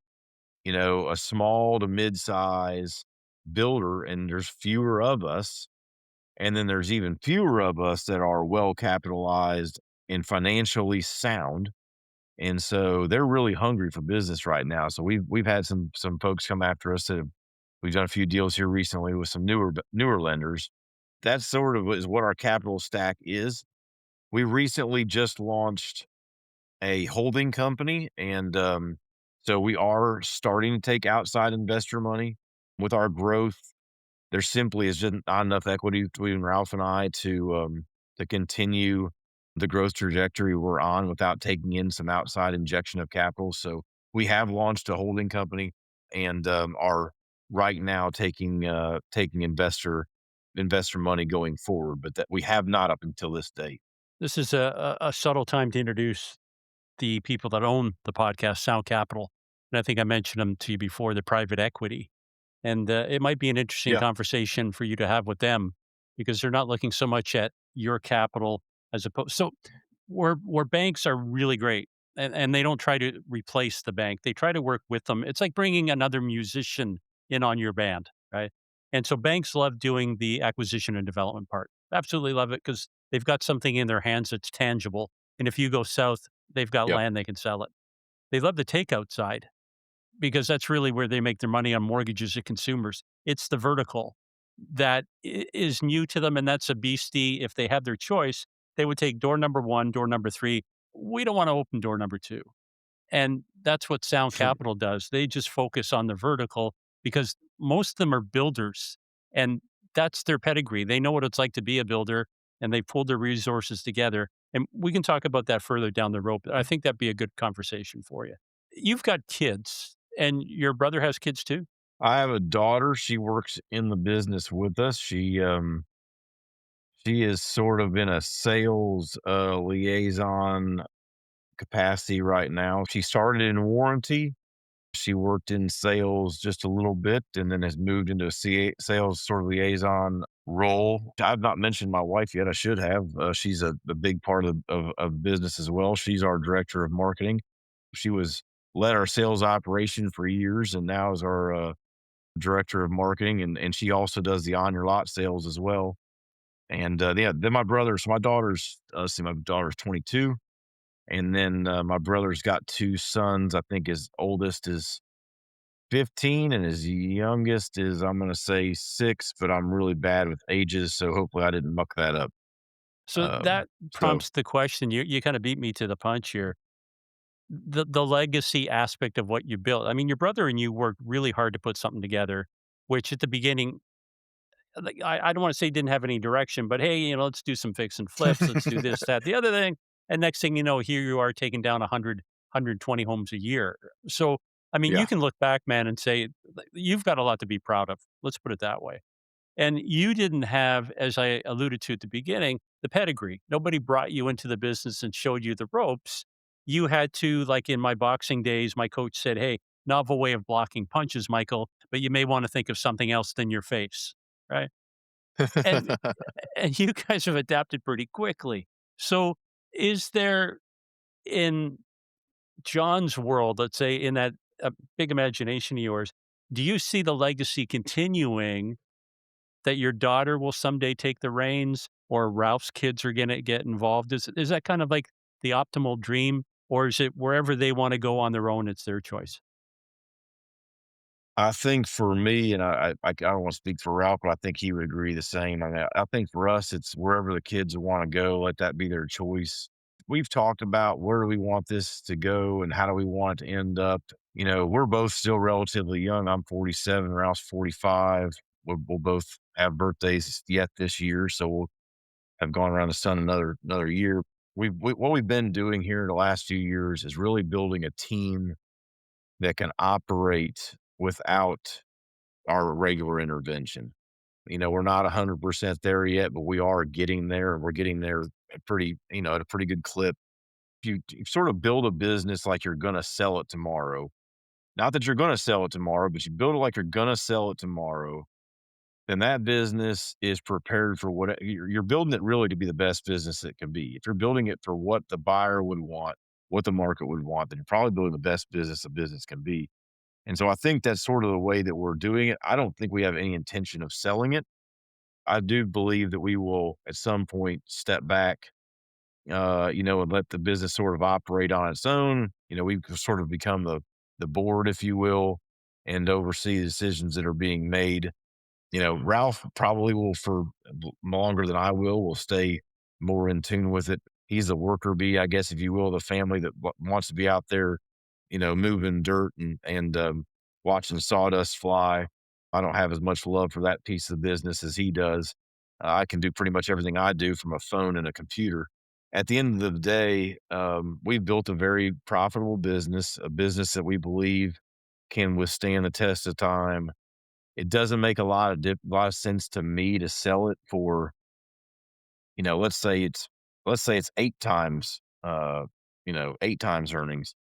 a small to mid-size builder, and there's fewer of us. And then there's even fewer of us that are well capitalized and financially sound. And so they're really hungry for business right now. So we've had some folks come after us that we've done a few deals here recently with some newer lenders. That sort of is what our capital stack is. We recently just launched a holding company, and so we are starting to take outside investor money with our growth. There simply is just not enough equity between Ralph and I to continue the growth trajectory we're on without taking in some outside injection of capital. So we have launched a holding company and are right now taking investor money going forward, but that we have not up until this date. This is a subtle time to introduce the people that own the podcast, Sound Capital. And I think I mentioned them to you before, the private equity. And it might be an interesting Yeah. conversation for you to have with them because they're not looking so much at your capital as opposed. So where banks are really great and they don't try to replace the bank. They try to work with them. It's like bringing another musician in on your band, right? And so banks love doing the acquisition and development part. Absolutely love it because they've got something in their hands that's tangible. And if you go south, they've got Yep. land, they can sell it. They love the takeout side because that's really where they make their money on mortgages to consumers. It's the vertical that is new to them, and that's a beastie. If they have their choice, they would take door number 1, door number 3. We don't wanna open door number 2. And that's what Sound Capital does. They just focus on the vertical because most of them are builders, and that's their pedigree. They know what it's like to be a builder, and they pulled their resources together. And we can talk about that further down the road, but I think that'd be a good conversation for you. You've got kids, and your brother has kids too? I have a daughter. She works in the business with us. She is sort of in a sales liaison capacity right now. She started in warranty. She worked in sales just a little bit and then has moved into a sales sort of liaison role. I've not mentioned my wife yet. I should have. She's a big part of business as well. She's our director of marketing. She was led our sales operation for years and now is our director of marketing. And she also does the on your lot sales as well. And yeah, then my brother, so my daughter's, see, my daughter's 22. And then my brother's got two sons. I think his oldest is 15 and his youngest is, I'm going to say 6, but I'm really bad with ages. So hopefully I didn't muck that up. So Um, that so prompts the question, you kinda beat me to the punch here. The legacy aspect of what you built. I mean, your brother and you worked really hard to put something together, which at the beginning, like, I don't wanna say didn't have any direction, but, "Hey, let's do some fix and flips, let's do this, that, the other thing," and next thing you know, here you are taking down 120 homes a year. So, I mean, you yeah, can look back, man, and say, like, you've got a lot to be proud of. Let's put it that way. And you didn't have, as I alluded to at the beginning, the pedigree. Nobody brought you into the business and showed you the ropes. You had to, like in my boxing days, my coach said, "Hey, novel way of blocking punches, Michael, but you may want to think of something else than your face." Right. And and you guys have adapted pretty quickly. So is there in John's world, let's say in that big imagination of yours, do you see the legacy continuing that your daughter will someday take the reins or Ralph's kids are gonna get involved? Is that kind of like the optimal dream, or is it wherever they wanna go on their own, it's their choice? I think for me, and I don't want to speak for Ralph, but I think he would agree the same. I mean, I think for us, it's wherever the kids want to go, let that be their choice. We've talked about where do we want this to go and how do we want it to end up. We're both still relatively young. I'm 47, Ralph's 45. We'll both have birthdays yet this year, so we'll have gone around the sun another year. What we've been doing here the last few years is really building a team that can operate without our regular intervention. We're not 100% there yet, but we are getting there. We're getting there at a pretty good clip. You sort of build a business like you're going to sell it tomorrow. Not that you're going to sell it tomorrow, but you build it like you're going to sell it tomorrow. then that business is prepared for what you're building it really to be the best business it can be. If you're building it for what the buyer would want, what the market would want, then you're probably building the best business a business can be. And so I think that's sort of the way that we're doing it. I don't think we have any intention of selling it. I do believe that we will at some point step back, and let the business sort of operate on its own. We've sort of become the board, if you will, and oversee the decisions that are being made. Ralph probably will for longer than I will stay more in tune with it. He's the worker bee, I guess, if you will, the family that wants to be out there, moving dirt and watching sawdust fly. I don't have as much love for that piece of business as he does. I can do pretty much everything I do from a phone and a computer. At the end of the day, we've built a very profitable business, a business that we believe can withstand the test of time. It doesn't make a lot of sense to me to sell it for, let's say it's 8 times, 8 times earnings.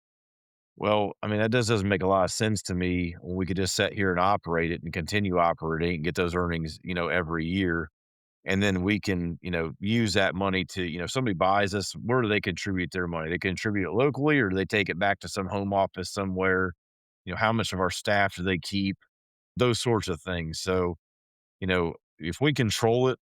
Well, I mean, that doesn't make a lot of sense to me when we could just sit here and operate it and continue operating and get those earnings, every year. And then we can, use that money to, if somebody buys us, where do they contribute their money? They contribute it locally, or do they take it back to some home office somewhere? How much of our staff do they keep? Those sorts of things. So, if we control it,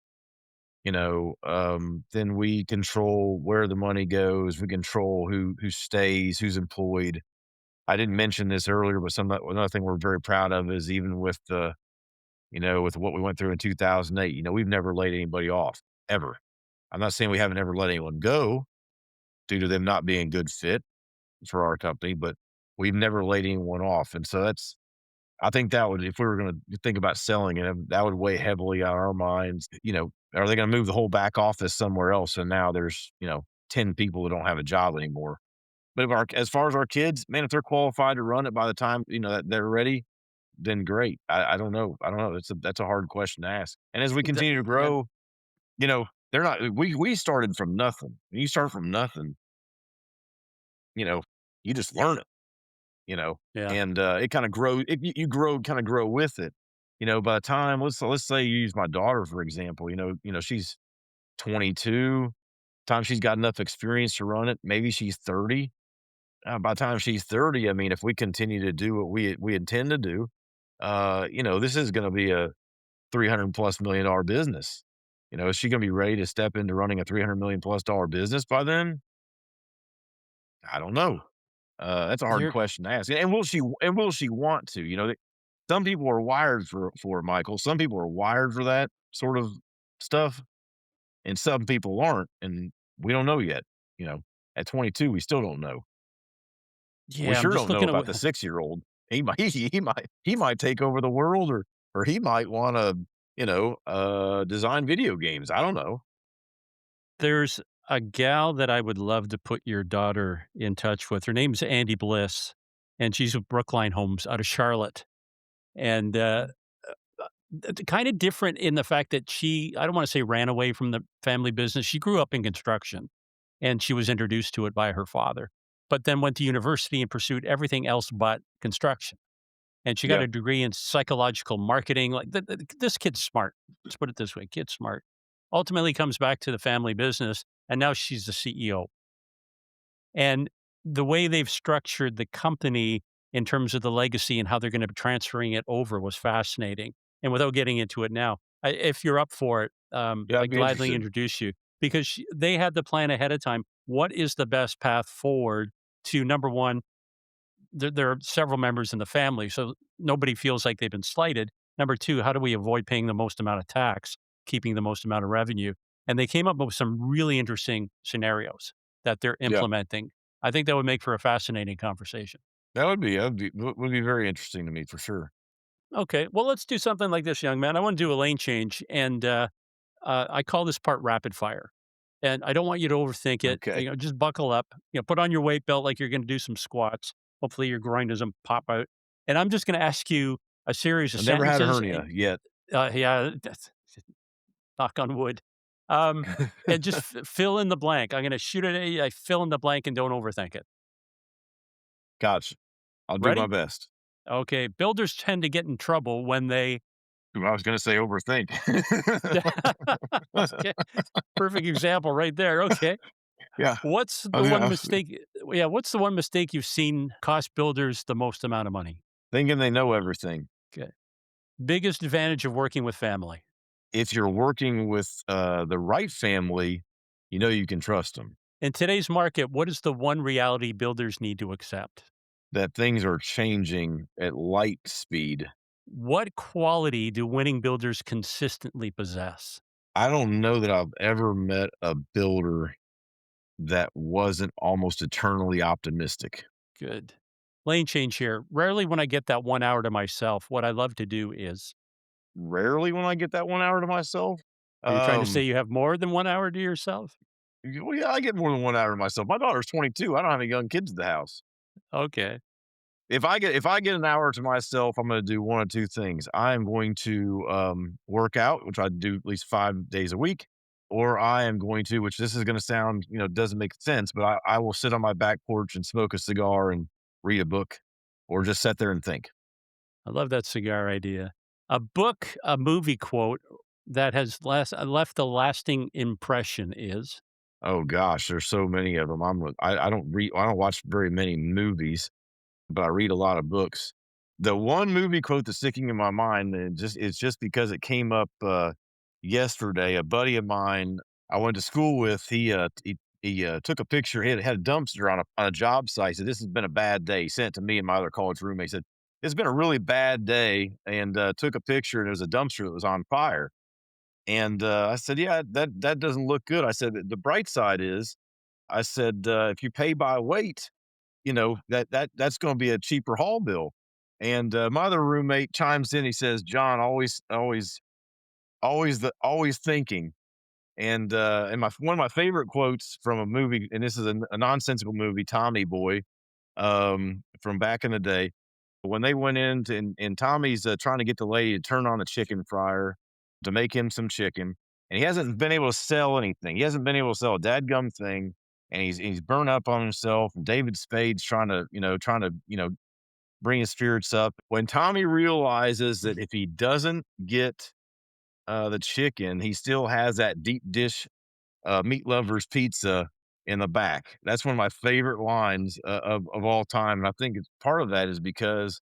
then we control where the money goes. We control who stays, who's employed. I didn't mention this earlier, but another thing we're very proud of is even with with what we went through in 2008, we've never laid anybody off ever. I'm not saying we haven't ever let anyone go due to them not being a good fit for our company, but we've never laid anyone off. And so I think that would, if we were going to think about selling it, that would weigh heavily on our minds. Are they going to move the whole back office somewhere else? And now there's, 10 people that don't have a job anymore. But as far as our kids, man, if they're qualified to run it by the time, that they're ready, then great. I don't know. I don't know. That's a hard question to ask. And as we The continue to yeah, grow, they're not, we started from nothing. When you start from nothing, you know, you just learn it. yeah. And it kind of grow. You grow, kind of grow with it. By the time let's say you use my daughter for example. She's 22. Time she's got enough experience to run it, maybe she's 30. By the time she's 30, I mean, if we continue to do what we intend to do, this is going to be a 300 plus $1 million business. Is she going to be ready to step into running a 300 million plus dollar business by then? I don't know. That's a hard You're question to ask. And will she want to? Some people are wired for it, Michael. Some people are wired for that sort of stuff, and some people aren't, and we don't know yet. You know, at 22, we still don't know. We yeah, I'm sure just don't know looking at about what the 6-year-old. He might take over the world, or he might want to, design video games. I don't know. there's a gal that I would love to put your daughter in touch with. Her name's Andy Bliss, and she's with Brookline Homes out of Charlotte. And, kind of different in the fact that I don't wanna say ran away from the family business. She grew up in construction, and she was introduced to it by her father, but then went to university and pursued everything else but construction. And she got Yeah, a degree in psychological marketing. Like, this kid's smart. Let's put it this way, kid's smart. Ultimately comes back to the family business, and now she's the CEO. And the way they've structured the company in terms of the legacy and how they're gonna be transferring it over was fascinating. And without getting into it now, if you're up for it, yeah, I'd I'd be gladly interested. introduce you because they had the plan ahead of time. What is the best path forward to number one, there are several members in the family, so nobody feels like they've been slighted. Number two, how do we avoid paying the most amount of tax, keeping the most amount of revenue? And they came up with some really interesting scenarios that they're Yeah, implementing. I think that would make for a fascinating conversation. that would be very interesting to me for sure. Okay, well, let's do something like this, young man. I want to do a lane change, and I call this part rapid fire. And I don't want you to overthink it. Okay, Just buckle up. Put on your weight belt like you're going to do some squats. Hopefully, your groin doesn't pop out. And I'm just going to ask you a series of I've never had a sentences. hernia yet. Yeah, knock on wood. Um, and just fill in the blank. I'm going to shoot it at you. I fill in the blank and don't overthink it. Gotcha. I'll do my Ready? best. Okay. Builders tend to get in trouble when they I was gonna say overthink. Okay, perfect example right there, okay. Yeah. What's I the was one gonna mistake yeah, what's the one mistake you've seen cost builders the most amount of money? thinking they know everything. Okay. Biggest advantage of working with family? If you're working with, the right family, you know you can trust them. In today's market, what is the one reality builders need to accept? That things are changing at light speed. What quality do winning builders consistently possess? I don't know that I've ever met a builder that wasn't almost eternally optimistic. Good. Lane change here. Rarely when I get that 1 hour to myself, what I love to do is Rarely when I get that 1 hour to myself. are you trying to say Um, you have more than 1 hour to yourself? well, yeah, I get more than 1 hour to myself. My daughter's 22. I don't have any young kids at the house. Okay. If I get an hour to myself, I'm gonna do one of 2 things. I am going to, work out, which I do at least 5 days a week, or I am going to, which this is gonna sound, doesn't make sense, but I will sit on my back porch and smoke a cigar and read a book, or just sit there and think. I love that cigar idea. A book, a movie quote that has left a lasting impression is Oh gosh, there's so many of them. I don't watch very many movies, but I read a lot of books. The one movie quote that's sticking in my mind, and it's just because it came up yesterday. A buddy of mine I went to school with, he took a picture. He had a dumpster on a job site. He said, "This has been a bad day." He sent it to me and my other college roommate. He said, "It's been a really bad day," and took a picture. And there was a dumpster that was on fire. And I said, "Yeah, that doesn't look good." I said, "The bright side is," I said, "if you pay by weight, that's gonna be a cheaper haul bill." And, my other roommate chimes in, he says, "John, always thinking." And my one of my favorite quotes from a movie, and this is a nonsensical movie, Tommy Boy, from back in the day. When they went in to and Tommy's, trying to get the lady to turn on the chicken fryer to make him some chicken, and he hasn't been able to sell anything. He hasn't been able to sell a dadgum thing, and he's burnt up on himself, and David Spade's trying to bring his spirits up. When Tommy realizes that if he doesn't get, the chicken, he still has that deep dish, meat lovers pizza in the back. That's one of my favorite lines, of all time, and I think it's part of that is because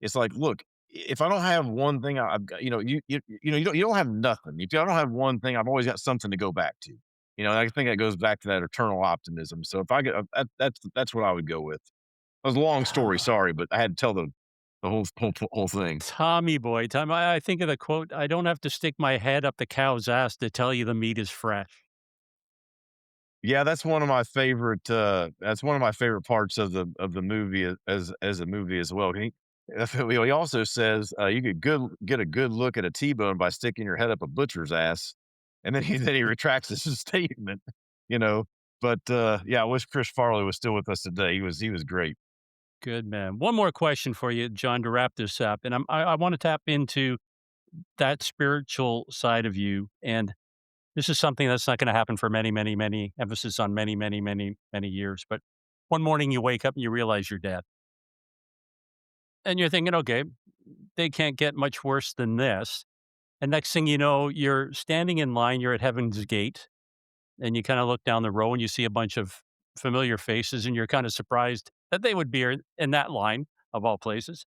it's like, look, if I don't have one thing, I've got, you don't have nothing. If I don't have one thing, I've always got something to go back to. And I think that goes back to that eternal optimism. So if I get that's what I would go with. It was a long story, sorry, but I had to tell the whole thing. Tommy boy, Tom, I think of the quote, "I don't have to stick my head up the cow's ass to tell you the meat is fresh." Yeah, that's one of my favorite parts of the movie as a movie as well. He also says, you could get a good look at a T-bone by sticking your head up a butcher's ass, and then he retracts his statement, you know? But, yeah, I wish Chris Farley was still with us today. He was great. Good man. One more question for you, John, to wrap this up, and I wanna tap into that spiritual side of you, and this is something that's not gonna happen for many, many, many emphasis on many, many, many, many years, but one morning you wake up and you realize you're dead. And you're thinking, "Okay, they can't get much worse than this." And next thing you know, you're standing in line, you're at heaven's gate, and you kinda look down the row and you see a bunch of familiar faces, and you're kinda surprised that they would be in that line, of all places.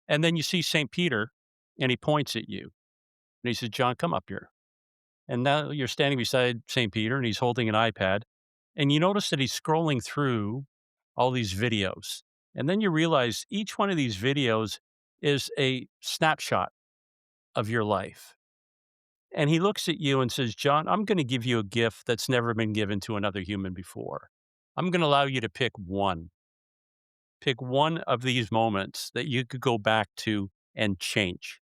And then you see St. Peter, and he points at you, and he says, "John, come up here." And now you're standing beside St. Peter, and he's holding an iPad, and you notice that he's scrolling through all these videos. And then you realize each one of these videos is a snapshot of your life. And he looks at you and says, "John, I'm going to give you a gift that's never been given to another human before. I'm going to allow you to pick one. Pick one of these moments that you could go back to and change.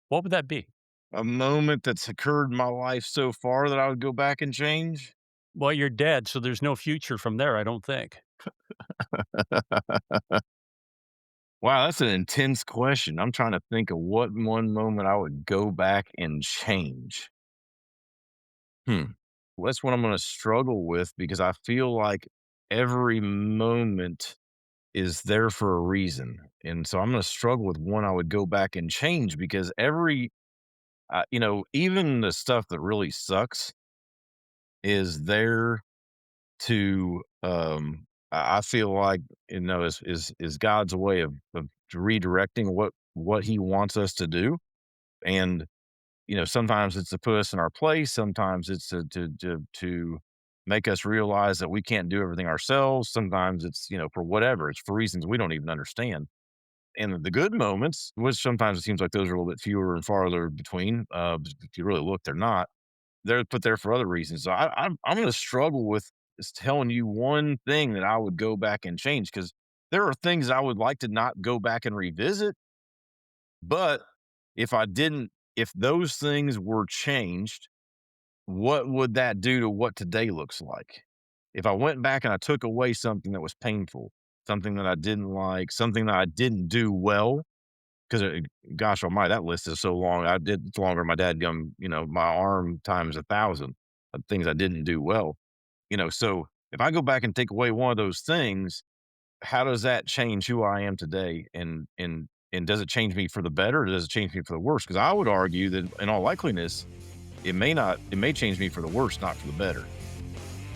What would that be?" A moment that's occurred in my life so far that I would go back and change? Well, you're dead, so there's no future from there, I don't think. Wow, that's an intense question. I'm trying to think of what one moment I would go back and change. Hmm. Well, that's what I'm gonna struggle with because I feel like every moment is there for a reason. And so I'm going to struggle with one I would go back and change because even the stuff that really sucks is there to, I feel like, is God's way of redirecting what he wants us to do. And, sometimes it's to put us in our place. Sometimes it's to make us realize that we can't do everything ourselves. Sometimes it's, for whatever, it's for reasons we don't even understand. And the good moments, which sometimes it seems like those are a little bit fewer and farther between, if you really look, they're not. They're put there for other reasons. So I'm gonna struggle with just telling you one thing that I would go back and change because there are things I would like to not go back and revisit, but if those things were changed, what would that do to what today looks like? If I went back and I took away something that was painful, something that I didn't like, something that I didn't do well, because gosh almighty, that list is so long. It's longer than my dad gum, my arm times 1,000 of things I didn't do well. So if I go back and take away one of those things, how does that change who I am today? And does it change me for the better or does it change me for the worse? Because I would argue that in all likeliness, it may change me for the worse, not for the better.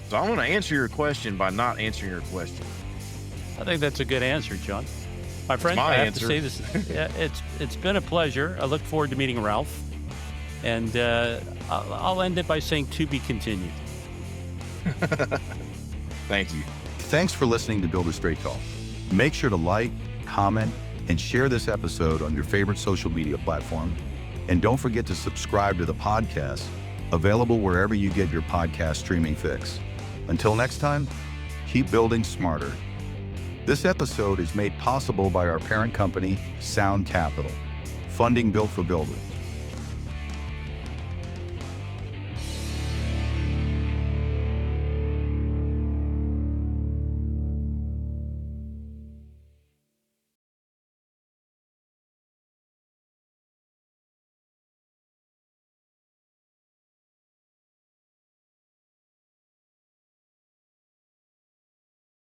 So I'm going to answer your question by not answering your question. I think that's a good answer, John. My friend, My I have answer. to say this. Yeah, it's been a pleasure. I look forward to meeting Ralph, and I'll end it by saying to be continued. Thank you. Thanks for listening to Builder Straight Talk. Make sure to like, comment, and share this episode on your favorite social media platform. And don't forget to subscribe to the podcast, available wherever you get your podcast streaming fix. Until next time, keep building smarter. This episode is made possible by our parent company, Sound Capital, funding built for builders.